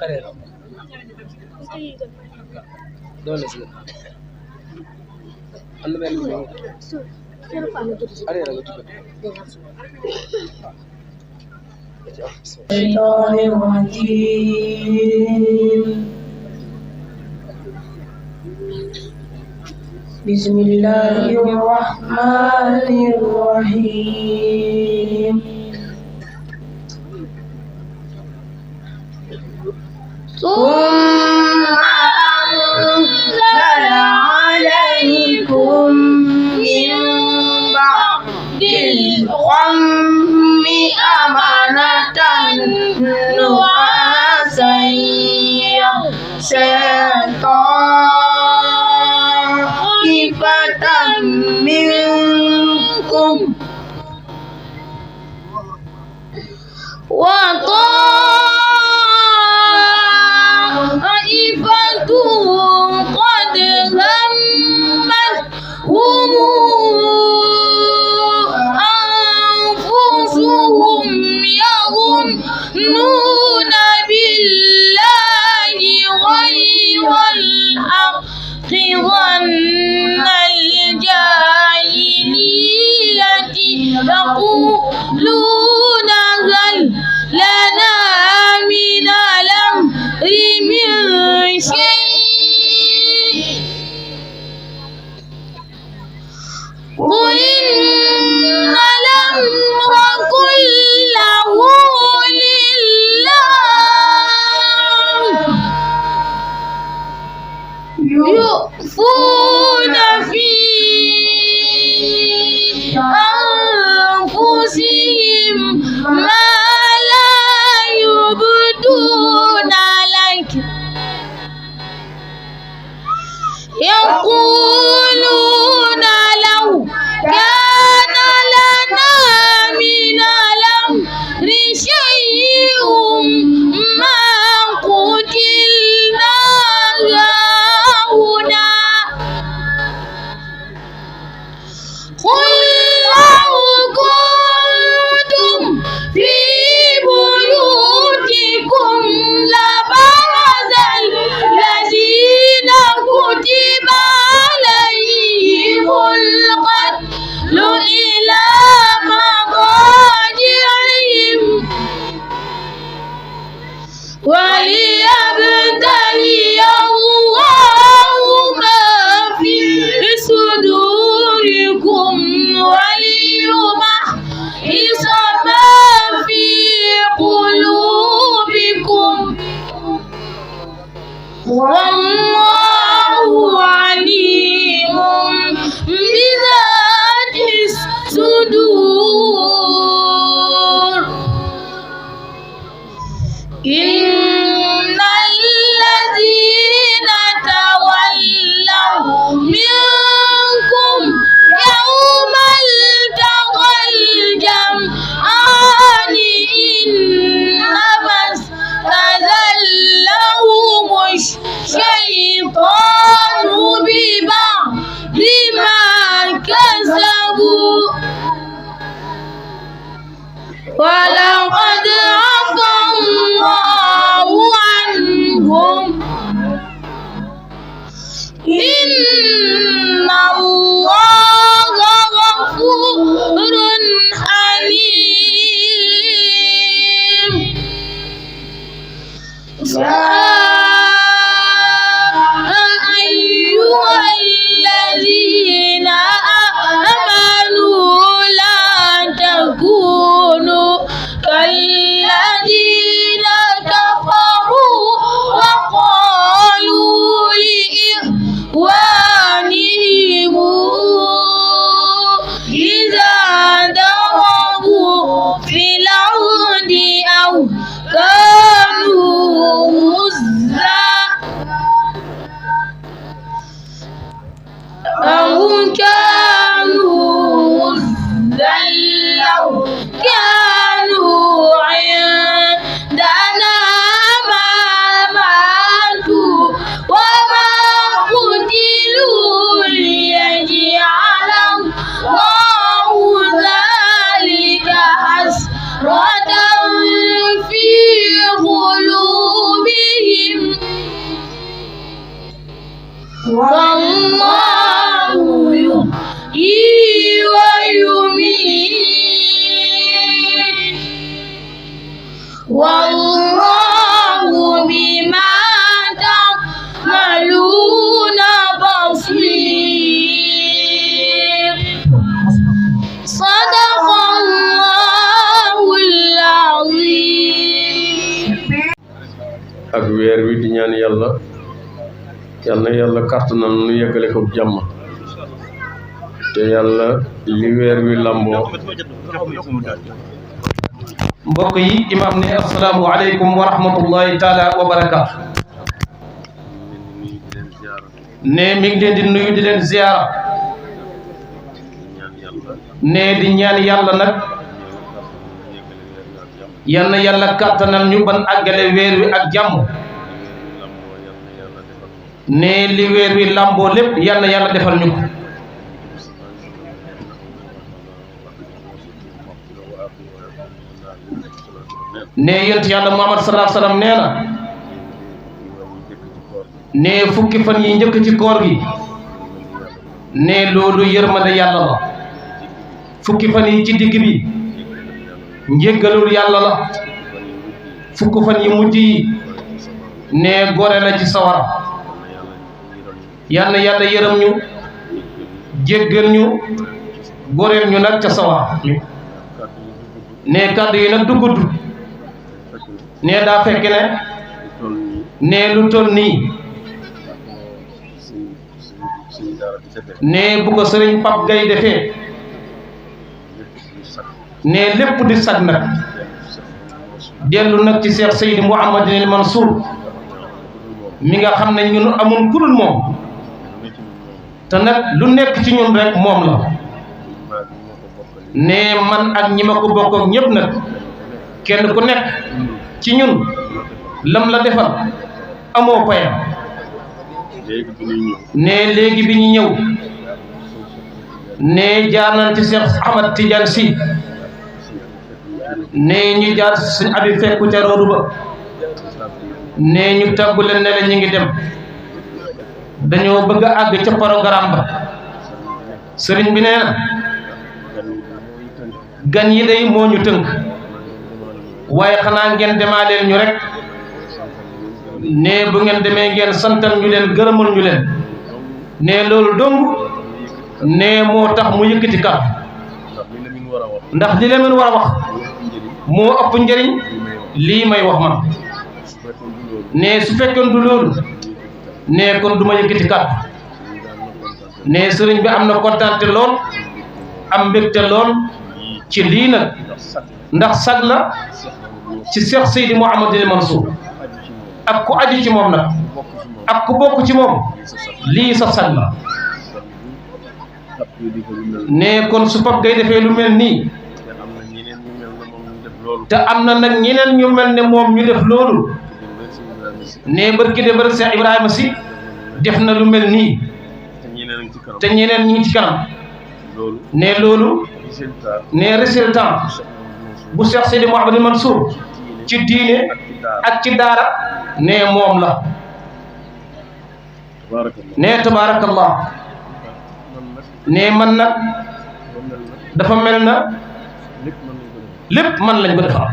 [SPEAKER 4] arrêté doon na si am na benn arrêté nga tudd
[SPEAKER 5] الشيطان الرجيم بسم الله الرحمن الرحيم ثم أنزل عليكم من بعد الغم أمانة نعاسا يغشى طائفة منكم وطائفة قد همتهم أنفسهم يظنون بالله غير الحق ظن الجاهلية يقولون هل لنا من الأمر من شيء قل إن الأمر كله لله يخفون في أنفسهم ما لا يبدون لك يقولون لو كان لنا من الأمر شيء ما قتلنا هاهنا قل لو كنتم في بيوتكم لبرز الذين كتب إن الله غفور حليم أيها الذين آمنوا لا تكونوا كالذين كفروا وقالوا لإخوانهم إذا ضربوا في الأرض أو كانوا لو كانوا عندنا ما ماتوا وما قتلوا ليجعل الله ذلك حسرة في قلوبهم والله يحيي ويميت والله بما تعملون بصير صدق الله العظيم.
[SPEAKER 6] ak weer wi di ñaan yàlla yal na yàlla kàttanal nu yeggale ko jàmm te yàlla li weer wi lamboo.
[SPEAKER 3] mbokk yi imam ne assalaamu aleykum wa rahmatullahi taala wa barakaatu. ne mi ngi leen di nuyu di leen ziyaara ne di ñaan yàlla nag yal na yàlla kàttanal ñu ban àggale weer wi ak jàmm ne li weer wi lamboo lépp yal na yàlla defal ñu ko. ne yonent yàlla Muhammad sallallahu alayhi wa sallam nee na ne fukki fan yi njëkk ci koor gi ne loolu yërmande yàlla la fukki fan yi ci digg bi njéggalul yàlla la fukki fan yi mujj yi ne gore la ci sawara yal na yàlla yërëm ñu jéggal ñu goreel ñu nag ca sawara ne kàddu yi nag du gudd ne daa fekk ne lu toll nii ne bu ko sëriñ Pape Gaye defee ne lépp di sag nag dellu nag ci Cheikh Seydi Mouhamadinil Mansour mi nga xam ne ñun amul kudul moom te nag lu nekk ci ñun rek moom la ne man ak ñi ma ko bokk ak ñëpp nag kenn ku nekk ci ñun lam la defal amoo payam ne léegi bi ñu ñëw ne jaar nañ ci Cheikh Ahmad Tidiane Sy ne ñu jaar suñ abi fekku ca roodu ba ne ñu tàggu leen ne la ñu ngi dem dañoo bëgg a àgg ca programme ba sëriñ bi nee na gan yi day moo ñu tënk waaye xanaa ngeen demaaleel ñu rek ne bu ngeen demee ngeen santal ñu leen gërëmal ñu leen ne loolu dong ne moo tax mu yëkkati kàddu ndax li la war a wax moo ëpp njëriñ lii may wax man ne su fekkoon du loolu ne kon du ma yëkkati kàddu ne sëriñ bi am na kontaante lool am mbégte lool ci lii nag ndax sag la ci Cheikh Seydi Mouhamadinil Mansour ak ku aju ci moom nag ak ku bokk ci moom lii sa sag la ne kon su Pape Gaye defee lu mel nii te am na nag ñeneen ñu mel ne moom ñu def loolu ne barki de bari Cheikh Ibrahima Sy def na lu mel nii te ñeneen ñi ngi ci kanam ne loolu ne résultat bu Cheikh Seydi Mouhamadinil Mansour ci diine ak ci daara ne moom la ne tabaarakallah ne man nag dafa mel na lépp man lañ ko defal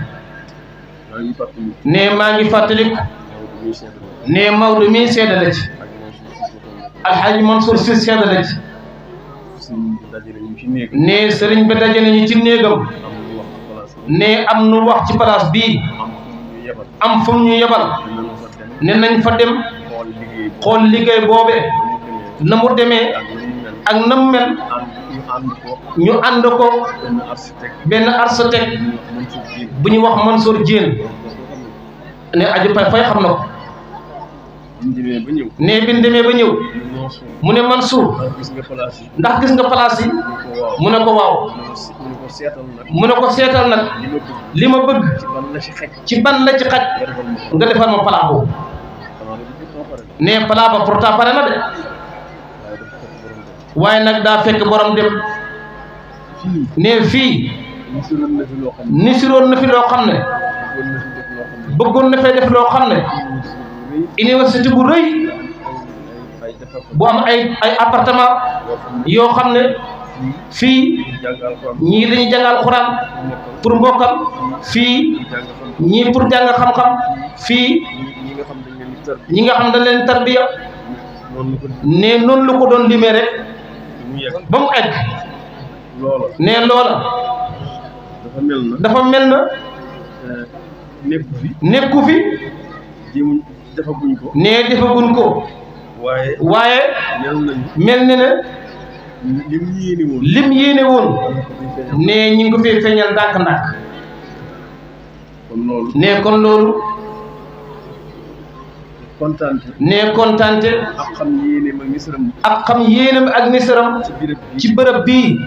[SPEAKER 3] ne maa ngi fàttaliku ne Maodo mii seede la ci Alxaaji Mansour Si seede la ci ne sëriñ bi daje nañu ci néegam ne am nu wax ci place bii am fu ñu yebal ne nañ fa dem xool liggéey boobe na mu demee ak na mu mel ñu ànd ko benn architecte bu ñu wax Mansour Diène ne aju pay fay xam na ko ne bi ñu demee ba ñëw mu ne Mansour ndax gis nga place yi mu ne ko waaw mu ne ko seetal nag li ma bëgg ci ban la ci xaj nga defal ma pala boobu ne pala ba pourtant pare na de waaye nag daa fekk borom dem ne fii nisiroon na fi loo xam ne bëggoon na fay def loo xam ne université bu rëy bu am ay appartement yoo xam ne fii ñii dañuy jàngal Alxuraan pour mbokkam fii ñii pour jàng xam-xam fii ñi nga xam dañ leen tarbiya ne noonu lu ko doon limee rek ba mu egg ne loola dafa mel na nekku fi ne defaguñ ko waaye mel na ne lim yéene woon ne ñu ngi ko fee feeñal ndànk-ndànk ne kon loolu ne kontante ak xam yéenam ak nisaram ci bërëb bii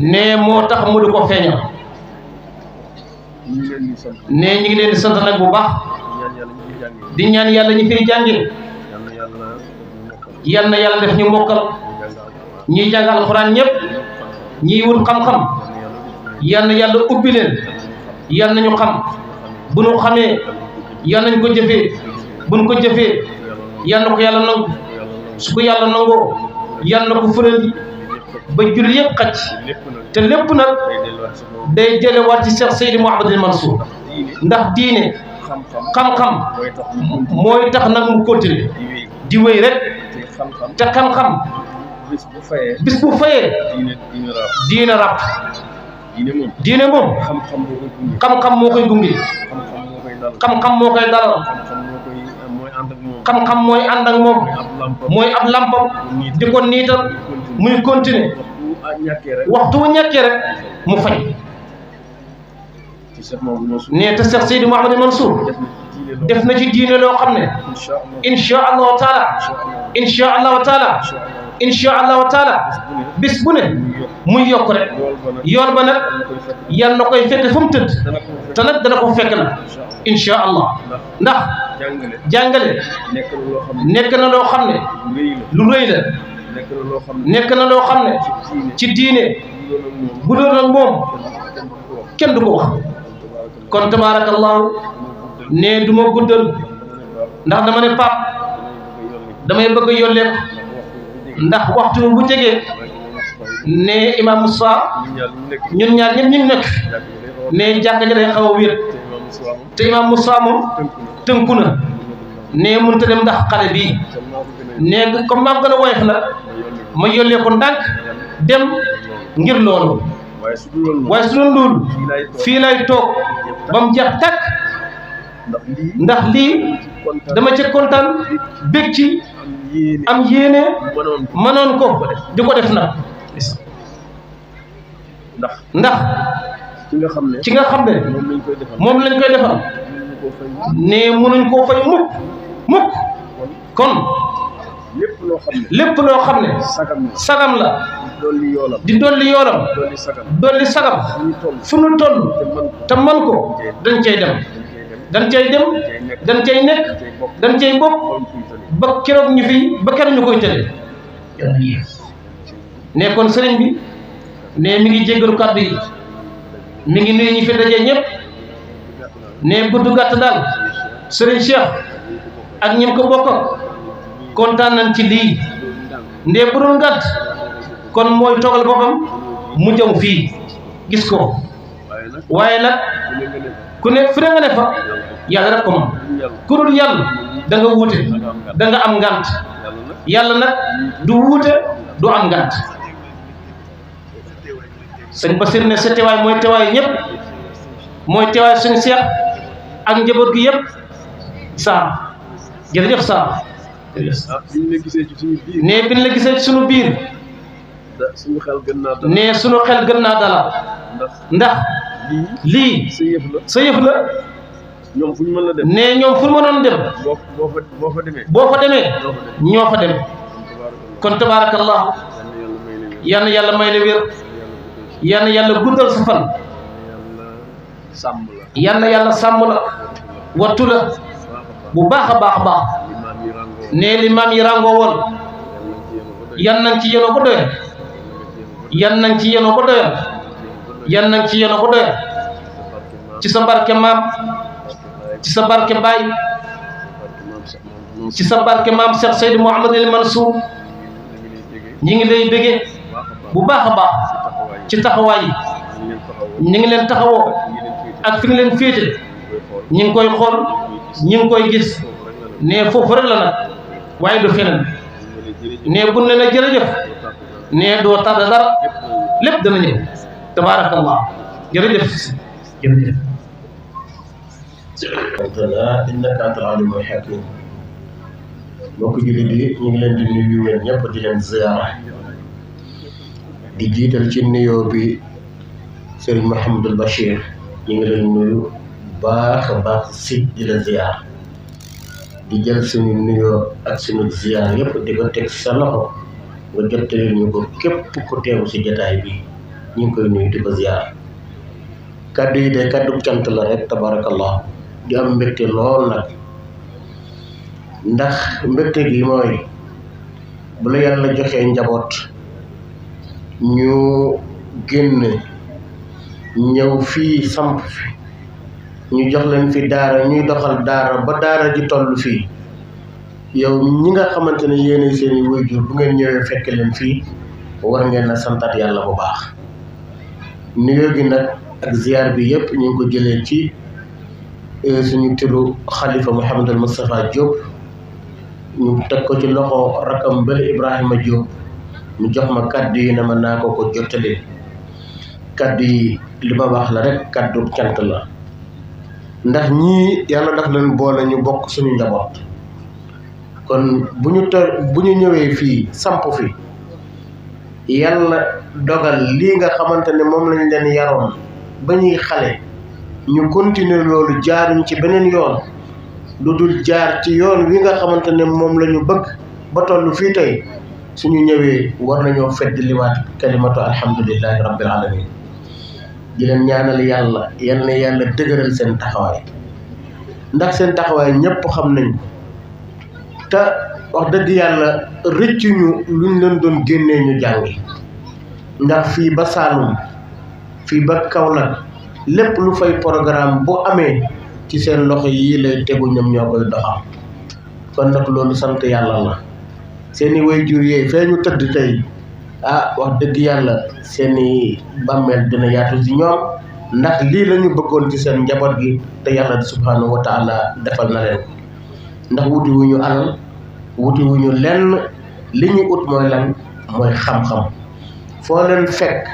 [SPEAKER 3] ne moo tax mu di ko feeñal ne ñu ngi leen di sant nag bu baax di ñaan yàlla ñu fiy jànge yal na yàlla def ñu mokkal ñiy jàng alxuraan ñëpp ñiy wut xam-xam yal na yàlla ubbi leen yal nañu xam bu nu xamee yal nañ ko jëfee bu nu ko jëfee yal na ko yàlla nangu su ko yàlla nangoo yal na ko fëral ba julli yëpp xacc te lépp nag day jëlewaat ci Cheikh Seydi Mouhamadul Mansour ndax diine xam-xam mooy tax nag mu continuer di wéy rek te xam-xam bis bu fayee diine ràpp diine moom xam-xam moo koy gunge xam-xam moo koy dalal xam-xam mooy ànd ak moom mooy ab lampam di ko niital muy continuer waxtu wu ñàkkee rek mu fay ne te Cheikh Seydi Mouhamadou Mansour def na ci diine loo xam ne insha allahu taala insha allahu taala bis bu ne muy yokk rek yool ba nag yal na koy fekk fu mu tëdd te nag dana ko fekk nag insha allah ndax jàngale nekk na loo xam ne lu rëy la nekk na loo xam ne ci diine bu doon ak moom kenn du ko wax kon tabaarakallahu ne du ma guddal ndax dama ne pap damay bëgg a yolleeku ndax waxtu bu jegee ne imam Moussa ñun ñaar ñëpp ñu ngi nekk ne jàkka ja day xaw a wéet te imam Moussa moom tënku na ne mënut a dem ndax xale bii ne comme maa gën a woyof nag ma yolleeku ndànk dem ngir loolu waaye su doon loolu fii lay toog ba mu jeex tàkk ndax lii dama ca kontaan bég ci am yéene mënoon ko di ko def nag ndax ci nga xam ne moom lañ koy defal ne mënuñ koo fay mukk kon lépp loo xam ne sagam la di dolli yoolam dolli sagam fu nu toll te man ko dañ cay dem dañ cay nekk dañ cay bokk ba keroog ñu fi ba keroog ñu koy tële ne kon sëriñ bi ne mi ngi jéggalu kàddu yi mi ngi nuyu ñi fi daje ñëpp ne gudd gàtt daal sëriñ Cheikh ak ñim ko bokk kontaan nañ ci lii ndee bu doon gàtt kon mooy toogal boppam mu jëm fii gis ko waaye nag ku ne fu ne nga ne fa yàlla rek ko moom ku dul yàlla da nga wuute da nga am ngant yàlla nag du wuute du am ngant sëñ Basir ne sa teewaay mooy teewaay ñëpp mooy teewaay suñu seex ak njaboot gi yëpp Sarr jërëjëf Sarr ne bi ñu la gisee ci suñu biir
[SPEAKER 6] suñu xel gën naa dal
[SPEAKER 3] ne suñu xel gën naa dalal ndax lii sa yëf la
[SPEAKER 6] ñoom fu ñu mën a dem
[SPEAKER 3] ne ñoom fu ñu mënoon dem boo fa demee ñoo fa dem kon tabaarakallahu yal na yàlla may la wér yal na yàlla guddal sa fan yal na yàlla sàmm la wattu la bu baax a baax a baax ne li maam yi ràngoo woon yan nañ ci yenoo ko doyal yan nañ ci yenoo ko doyal yan nañ ci yenoo ko doyal ci sa barke maam ci sa barke baay ci sa barke maam Cheikh Seydi Mouhamed El Mansour ñi ngi lay bëggee bu baax a baax ci taxawaay yi ñi ngi leen taxawoo ak fi nga leen féete ñi ngi koy xool ñi ngi koy gis ne foofu rek la nag waaye du feneen ne buñ leen a jërëjëf ne doo tardé dara lépp dana ñëw tabaarakallah jërëjëf jërëjëf
[SPEAKER 7] rabbana innaka antal alimul hakim mbokk jullit yi ñu ngi leen di nuyu yéen ñëpp di leen ziyaara di jiital ci nuyoo bi Serigne Mouhamadul Bachir ñu ngi leen nuyu baax a baax si di la ziyaar di jël suñu nuyoo ak suñu ziyaar yëpp di ko teg sa loxo nga jottali ñu ko képp ku teewu si jotaay bi ñu ngi koy nuyu di ko ziyaar kaddu yi de kaddu cant la rek tabarakallah di am mbégte lool nag ndax mbégte gi mooy bu la yàlla joxee njaboot ñu génn ñëw fii samp fi ñu jox leen fi daara ñuy doxal daara ba daara ji toll fii yow ñi nga xamante ne yéenay seeni waajur bu ngeen ñëwee fekk leen fii war ngeen a santaat yàlla bu baax nuyoo gi nag ak ziar bi yëpp ñu ngi ko jëlee ci suñu turu xalifa Mouhamadul Moustapha Diop ñu teg ko ci loxo rakam bële Ibrahima Diop ñu jox ma kaddu yi ne ma naa ko ko jottali kaddu yi li ma wax la rek kaddu cant la ndax ñii yàlla daf leen boole ñu bokk suñu njaboot kon bu ñu ñëwee fii samp fi yàlla dogal lii nga xamante ne moom lañ leen yaroon ba ñuy xale ñu continuer loolu jaaruñ ci beneen yoon lu dul jaar ci yoon wi nga xamante ne moom la ñu bëgg ba toll fii tey suñu ñëwee war nañoo fedd liwaat kalimatu alhamdulillahi rabbil alamin di leen ñaanal yàlla yal na yàlla dëgëral seen taxawaay ndax seen taxawaay ñëpp xam nañ te wax dëgg yàlla rëccuñu luñ leen doon génnee ñu jàngi ndax fii ba Saalum fii ba Kaolack lépp lu fay programme bu amee ci seen loxo yii lay tegu ñoom ñoo koy doxal kon nag loolu sant yàlla la seeni waajur yee fee ñu tëdd tey wax dëgg yàlla seeni bàmmeel dina yaatu ci ñoom ndax lii la ñu bëggoon ci seen njaboot gi te yàlla subhanahu wa taala defal na leen ndax wuti wuñu alal wuti wuñu lenn li ñu ut mooy lan mooy xam-xam foo leen fekk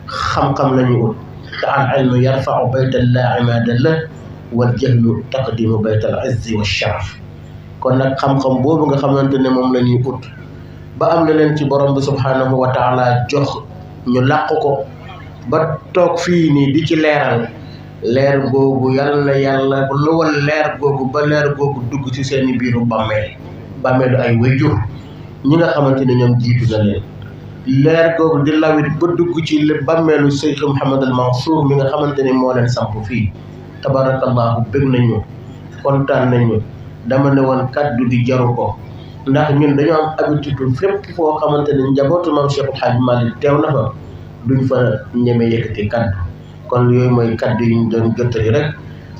[SPEAKER 7] xam-xam la ñu ut te al ilmu yarfau baytal laa imaada la wal jahlu taqdimu baytal izzi wa sharaf kon nag xam-xam boobu nga xamante ne moom la ñuy ut ba am na leen ci borom bi subhanahu wa taala jox ñu làq ko ba toog fii nii di ci leeral leer googu yal na yàlla luwal leer googu ba leer googu dugg ci seeni biiru bàmmeelu ay waajur ñi nga xamante ne ñoom jiitu na leen leer googu di lawit ba dugg ci bàmmeelu Seydou Mouhamed El Mansour mi nga xamante ne moo leen samp fii tabarakallahu bëgg nañu kontaan nañu dama ne woon kaddu di jaru ko ndax ñun dañoo am habitude fépp foo xamante ne njabootu maam Cheikh Hadj Malick teew na fa duñ fa ñeme yëkkati kaddu kon yooyu mooy kaddu yi ñu doon jottali rek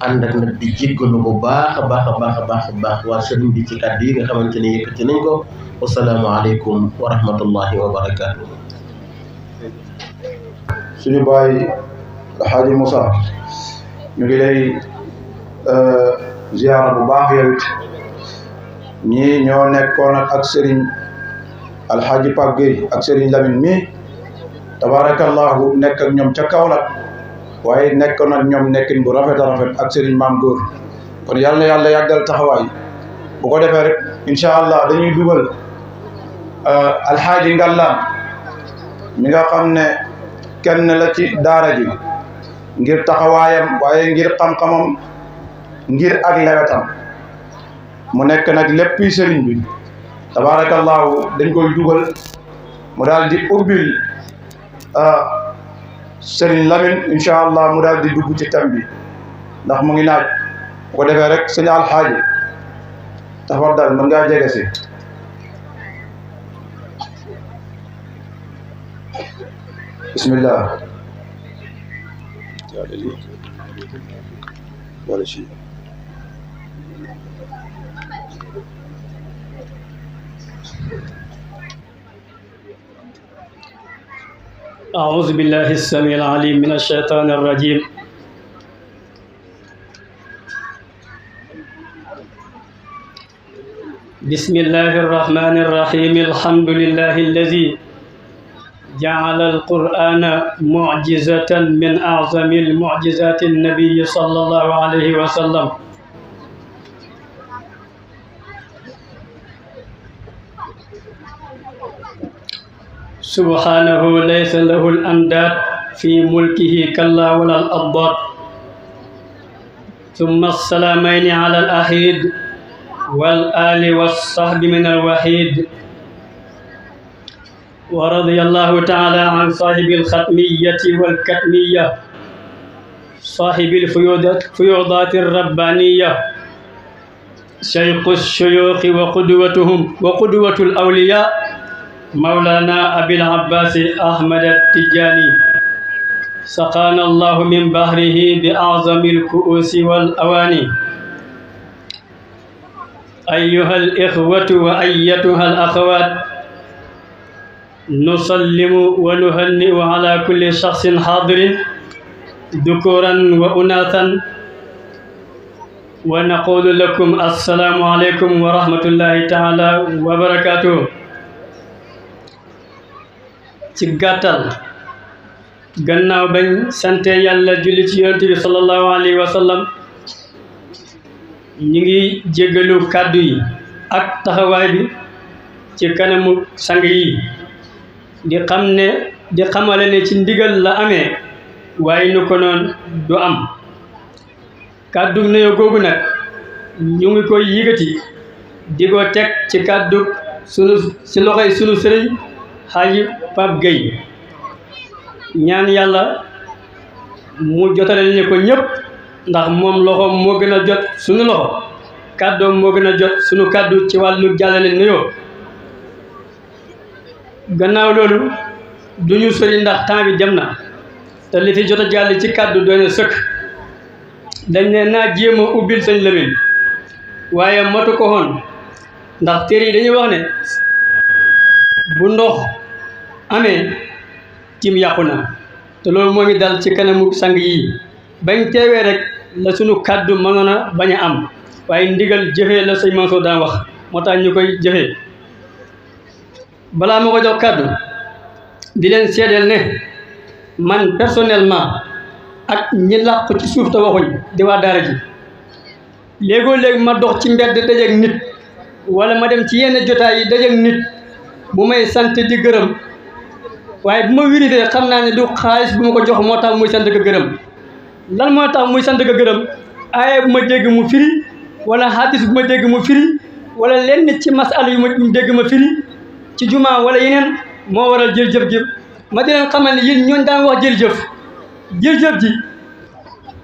[SPEAKER 7] ànd ak nag di jéggalu bu baax a baax a baax a baax a baax waa sëriñ bi ci kàddu yi nga xamante ne yëkkati nañ ko wasalaamu aleykum wa rahmatullahi wa barakaatu.
[SPEAKER 2] suñu baay Alxaaji Moussa ñu ngi lay ziyaara bu baax yow it ñii ñoo nekkoon ak Serigne Alxaaji Pape Gueye ak Serigne Lamine mi tabarakallahu nekk ak ñoom ca Kaolack waaye nekkoon ak ñoom nekkin bu rafet a rafet ak Serigne Maam Góor kon yàlla na yàlla yàggal taxawaay bu ko defee rek incha allah dañuy dugal Alxaaji Ngallaan mi nga xam ne kenn la ci daara ji ngir taxawaayam waaye ngir xam-xamam ngir ak lewetam mu nekk nag léppi sëriñ bi tabarakallahu dañ koy dugal mu daal di ubbil sëriñ Lamine incha allah mu daal di dugg ci tam bi ndax mu ngi naaj bu ko defee rek sëñ Alxaaji tafaddal mën ngaa jege si bismillah
[SPEAKER 3] أعوذ بالله السميع العليم من الشيطان الرجيم بسم الله الرحمن الرحيم الحمد لله الذي جعل القرآن معجزة من أعظم المعجزات النبي صلى الله عليه وسلم سبحانه ليس له الأنداد في ملكه كلا ولا الأضداد ثم السلامين على الأحيد والآل والصحب من الوحيد ورضي الله تعالى عن صاحب الختمية والكتمية صاحب الفيوضات الربانية شيخ الشيوخ وقدوة الأولياء مولانا أبي العباس أحمد التجاني سقانا الله من بحره بأعظم الكؤوس والأواني أيها الإخوة وأيتها الأخوات نسلم ونهنئ على كل شخص حاضر ذكورا وأناثا ونقول لكم السلام عليكم ورحمة الله تعالى وبركاته. ci gàttal gannaaw bañ sante yàlla julli ci yonent bi sallallahu alayhi wa sallam ñi ngi jéggalu kàddu yi ak taxawaay bi ci kanamu sang yi di xamale ne ci ndigal la amee waaye nu ko noon du am kàddu nuyoo googu nag ñu ngi koy yëgati di ko teg ci kàddu ci loxoy sunu sëriñ Xaaji Pape Gueye ñaan yàlla mu jotale ñu ko ñëpp ndax moom loxoom moo gën a jot sunu loxo kàddoom moo gën a jot sunu kàddu ci wàllu jàllale nuyoo gannaaw loolu du ñu sori ndax temps bi dem na te li fi jot a jàll ci kàddu doy na sëkk dañ ne naa jéem a ubbil sëñ Lamine waaye matu ko woon ndax téere yi dañuy wax ne bu ndox amee cim yàqu na te loolu moo ngi dal ci kanamu sang yi bañ teewee rek la sunu kàddu mënoon a bañ a am waaye ndigal jëfee la sëñ Mansour daan wax moo tax ñu koy jëfee balaa ma ko jox kàddu di leen seedeel ne man personnellement ak ñi làqu ci suuf te waxuñ di waa daara ji léegoo léegi ma dox ci mbedd dajeek nit wala ma dem ci yenn jotaay yi dajeek nit bu may sant di gërëm waaye bu ma vérifié xam naa ne du xaalis bu ma ko jox moo tax muy sant ko gërëm lan moo tax muy sant ko gërëm aaye bu ma dégg mu firi wala hadis bu ma dégg mu firi wala lenn ci masala yu ma dégg ma firi ci jumaa wala yeneen moo waral jërëjëf ji ma di leen xamal ne yéen ñooñu daan wax jërëjëf ji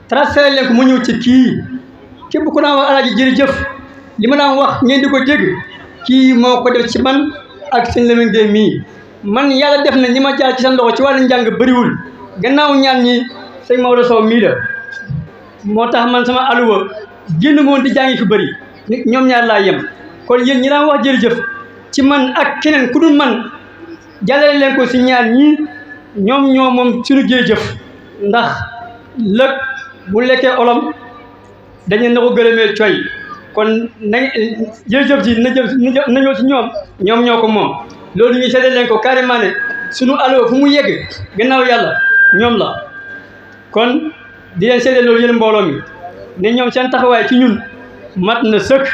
[SPEAKER 3] transféré leen ko mu ñëw ci kii képp ku daan wax alaaji jërëjëf li ma daan wax ngeen di ko dégg kii moo ko def ci man ak sëñ Lamine Gueye mii man yàlla def na ñi ma jaar ci seen loxo ci wàllu njàng bëriwul gannaaw ñaan ñi sëñ Maodo Sow mii la
[SPEAKER 8] moo tax man sama aluwa génn moon di jàngi fi bëri ñoom ñaar laa yem kon yéen ñi daan wax jërëjëf ci man ak keneen ku dul man jàllale leen ko si ñaar ñii ñoom moom suñu jërëjëf ndax lëg bu lekkee olom dañu na ko gërëmee coy kon na jërëjëf ji na ñëw si ñoom ñoo ko moom loolu ñu seede leen ko carrément ne suñu aloo fu mu yegg gannaaw yàlla ñoom la kon di leen seede loolu yéen mbooloo mi ne ñoom seen taxawaay ci ñun mat na sëkk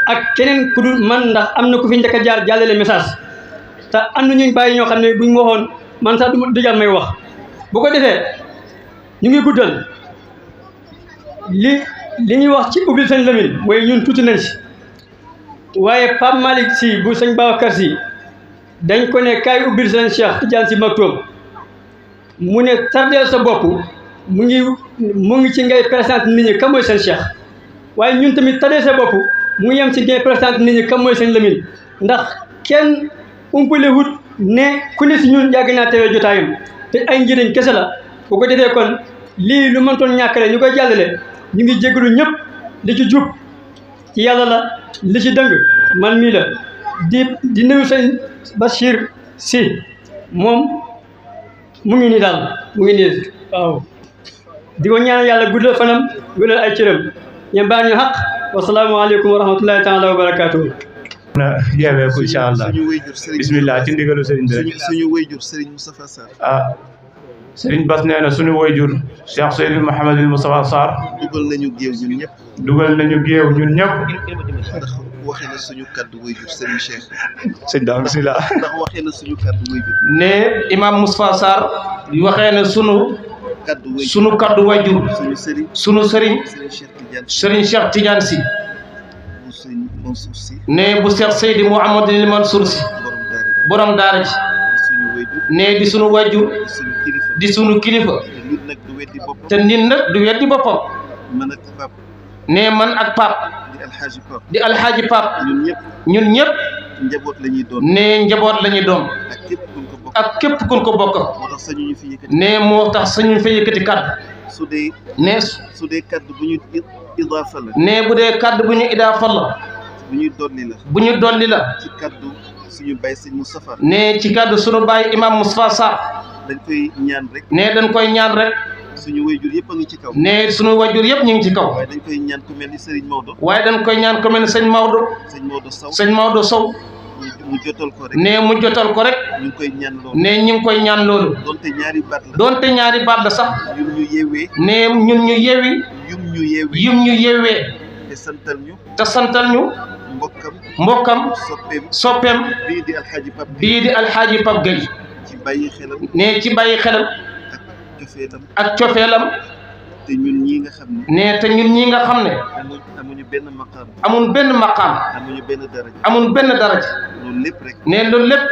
[SPEAKER 8] ak keneen ku dul man ndax am na ku fi njëkk a jaar jàllale message te am na ñu bàyyi ñoo xam ne buñ waxoon man sax du jar may wax bu ko defee ñu ngi guddal li ñuy wax ci ubbil sëñ Lamine mooy ñun tuuti nañ si waaye Pape Malick Sy bu sëñ Babacar Sy dañ ko ne kaay ubbil sëñ Cheikh Tidiane Sy Maktoum mu ne tardeel sa bopp mu ngi ci ngay présenter nit ñi kam mooy sëñ Cheikh waaye ñun tamit tardeel sa bopp mu yem ci ngay présenter nit ñi kam mooy sëñ Lamine ndax kenn umpale wut ne ku ne si ñun yàgg naa teewee jotaayam te ay njëriñ kese la bu ko defee kon lii lu mëntoon ñàkkale ñu koy jàllale ñu ngi jégalu ñëpp li ci jub ci yàlla la li ci dëng man mii la di nuyu sëñ Bachir Sy moom mu ngi nii daal mu ngi nii waaw di ko ñaanal yàlla guddal fanam wéral ay cëram ñeen baal ñu xaq wasalaamaaleykum wa rahmatullahi taala wa barakaatuhu
[SPEAKER 2] na yeewee ko incha allah bismillah ci ndigalu sëriñ bi rek
[SPEAKER 9] suñu wayjur sëriñ Moustapha Sarr
[SPEAKER 2] sëriñ Bass nee na suñu wayjur Cheikh Seydou Mouhamadou Moustapha Sarr
[SPEAKER 9] dugal nañu géew ñun ñëpp ndax waxee na suñu kaddu wayjur sëriñ Cheikh
[SPEAKER 2] sëñ daam bismillah
[SPEAKER 9] ndax waxee na suñu kaddu wayjur
[SPEAKER 3] ne imam Moustapha Sarr waxee na sunu kaddu wayjur sunu sëriñ sëriñ Cheikh Tidiane Sy ne bu Cheikh Seydi Mouhamadou Mansour Sy borom daara ji ne di sunu wayjur di sunu kilifa te nit nag du weddi boppam ne man ak Pape di alxaaji Pape ñun ñëpp ne njaboot la ñuy doon ak képp kun ko bokk ne moo tax sañu fa yëkkati kàddu ne
[SPEAKER 9] su dee kaddu bu ñu idaafa la
[SPEAKER 3] ne bu dee kaddu bu ñu idaafa la bu ñu dolli la
[SPEAKER 9] ci kaddu suñu baay sëñ Moustapha
[SPEAKER 3] ne ci kaddu suñu baay imam Moustapha Sarr
[SPEAKER 9] dañ koy ñaan rek
[SPEAKER 3] ne dañ koy ñaan rek
[SPEAKER 9] suñu wayjur yëpp a ngi ci kaw
[SPEAKER 3] ne suñu wayjur yëpp ñu ngi ci kaw
[SPEAKER 9] waaye dañ koy ñaan ku mel ni Serigne Maodo
[SPEAKER 3] waaye dañ koy ñaan ku mel ni sëñ Maodo Sow
[SPEAKER 9] mu jotal ko rek
[SPEAKER 3] ne mu jotal ko rek
[SPEAKER 9] ñu ngi koy ñaan loolu
[SPEAKER 3] ne ñu ngi koy ñaan loolu donte ñaari baat la sax
[SPEAKER 9] yum ñu yeewee
[SPEAKER 3] ne ñun ñu yeewi yum ñu yeewee
[SPEAKER 9] te santal ñu
[SPEAKER 3] mbokkam soppeem
[SPEAKER 9] bii
[SPEAKER 3] di alxaaji Pape Gueye ne ci bàyyi xelam ak cofeelam
[SPEAKER 9] te ñun ñii nga xam
[SPEAKER 3] ne
[SPEAKER 9] amuñu benn maqaam
[SPEAKER 3] amul benn daraja
[SPEAKER 9] loolu lépp rek
[SPEAKER 3] ne loolu lépp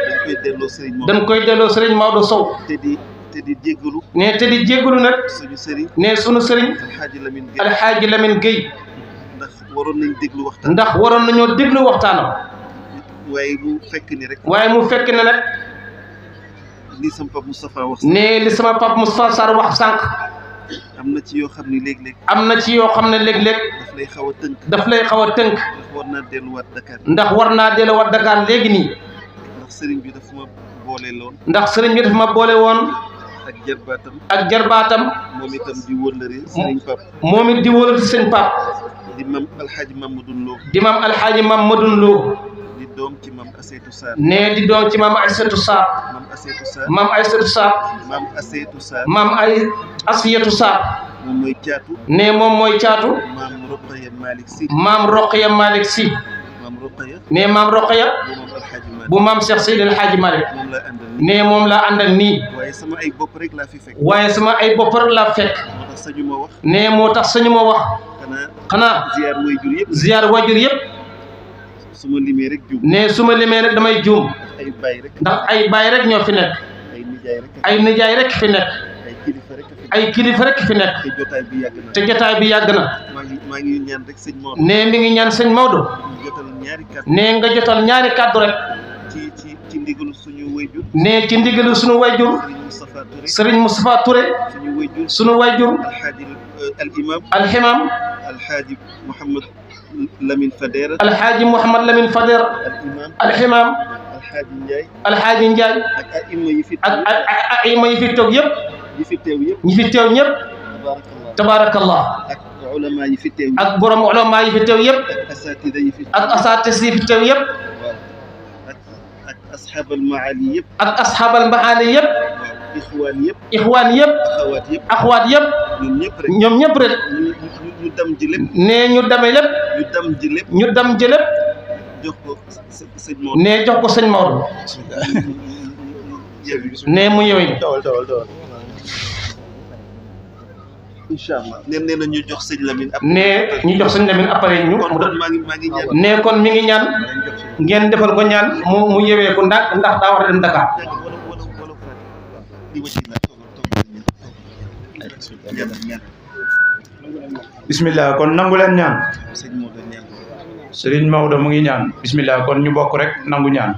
[SPEAKER 3] dañ koy delloo Serigne Maodo Sow
[SPEAKER 9] te di jéggalu
[SPEAKER 3] ne te di jéggalu nag
[SPEAKER 9] suñu sëriñ
[SPEAKER 3] ne suñu sëriñ alxaaji Lamine Gueye
[SPEAKER 9] ndax waroon
[SPEAKER 3] nañoo déglu waxtaanam
[SPEAKER 9] waaye mu fekk ni nag li sama Pape Moustapha wax
[SPEAKER 3] ne li sama Pape Moustapha Sarr wax sànq
[SPEAKER 9] am na ci yoo xam ne léeg-léeg
[SPEAKER 3] daf lay xaw a tënk ndax war naa delluwaat Dakar léegi nii
[SPEAKER 9] ndax sëriñ bi dafa
[SPEAKER 3] ma boole woon ak jarbaatam
[SPEAKER 9] moom itam di wóllëre sëriñ Pape
[SPEAKER 3] moom it di wóllëre sëriñ Pape
[SPEAKER 9] di mam alxaaji
[SPEAKER 3] Mamadou Lo
[SPEAKER 9] di doom ci mam Aseetu Sarr
[SPEAKER 3] ne di doom ci mam Aseetu Sarr mam Asiyatu Sarr
[SPEAKER 9] moom mooy caatu
[SPEAKER 3] ne moom mooy caatu maam Roqaya Malick Sy ne maam Roqaya bu maam Cheikh Seydi El Hadji Malick ne moom la àndal nii
[SPEAKER 9] waaye sama ay bopp rek laa
[SPEAKER 3] fekk ne moo tax sañu ma wax xanaa ziyaar wajur yëpp
[SPEAKER 9] su ma limee rek juum
[SPEAKER 3] ne su ma limee rek damay juum ndax ay baay rek ñoo fi nekk ay nijaay rek fi nekk ay kilifa rek fi nekk te jotaay bi yàgg na
[SPEAKER 9] maa ngi ñaan rek sëñ Maodo
[SPEAKER 3] ne mi ngi ñaan sëñ Maodo ne nga jotal ñaari kàddu rek
[SPEAKER 9] ci ndigalu suñu wayjur
[SPEAKER 3] ne ci ndigalu sunu wayjur Serigne Moustapha Touré sunu wayjur alhimam
[SPEAKER 9] alhaji Mouhamad Lamine Fadera
[SPEAKER 3] alhaji Mouhamad Lamine Fadera alhimam alhaji Ndiaye
[SPEAKER 9] ak aima yi fi
[SPEAKER 3] ak aima yi fi toog yëpp ñi fi teew ñëpp tabarakallah
[SPEAKER 9] ak ulama yi fi teew
[SPEAKER 3] ak borom ulama yi fi teew yëpp ak asatis yi fi teew yëpp
[SPEAKER 9] ak ashabal maali yëpp
[SPEAKER 3] ak ashabal maali yëpp ixwaan yëpp axwaat yëpp ñoom ñëpp rek
[SPEAKER 9] ñu dem ji lépp
[SPEAKER 3] ne ñu dame lépp ñu dem ji lépp
[SPEAKER 9] jox ko sëñ Maodo
[SPEAKER 3] ne jox ko sëñ Maodo ne mu ñëwee
[SPEAKER 9] inshallah nee na ñu jox sëñ Lamine
[SPEAKER 3] ne ñu jox sëñ Lamine après ñu
[SPEAKER 9] maa ngi ñaan
[SPEAKER 3] ne kon mi ngi ñaan ngeen defal ko ñaan mu yewee ko ndax daa war a dem Dakar
[SPEAKER 2] bismillah kon nangu leen ñaan Serigne Maodo mu ngi ñaan bismillah kon ñu bokk rek nangu ñaan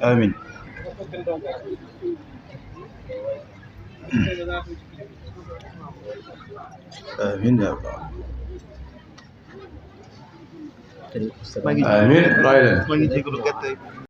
[SPEAKER 2] amin amin ya Allah amin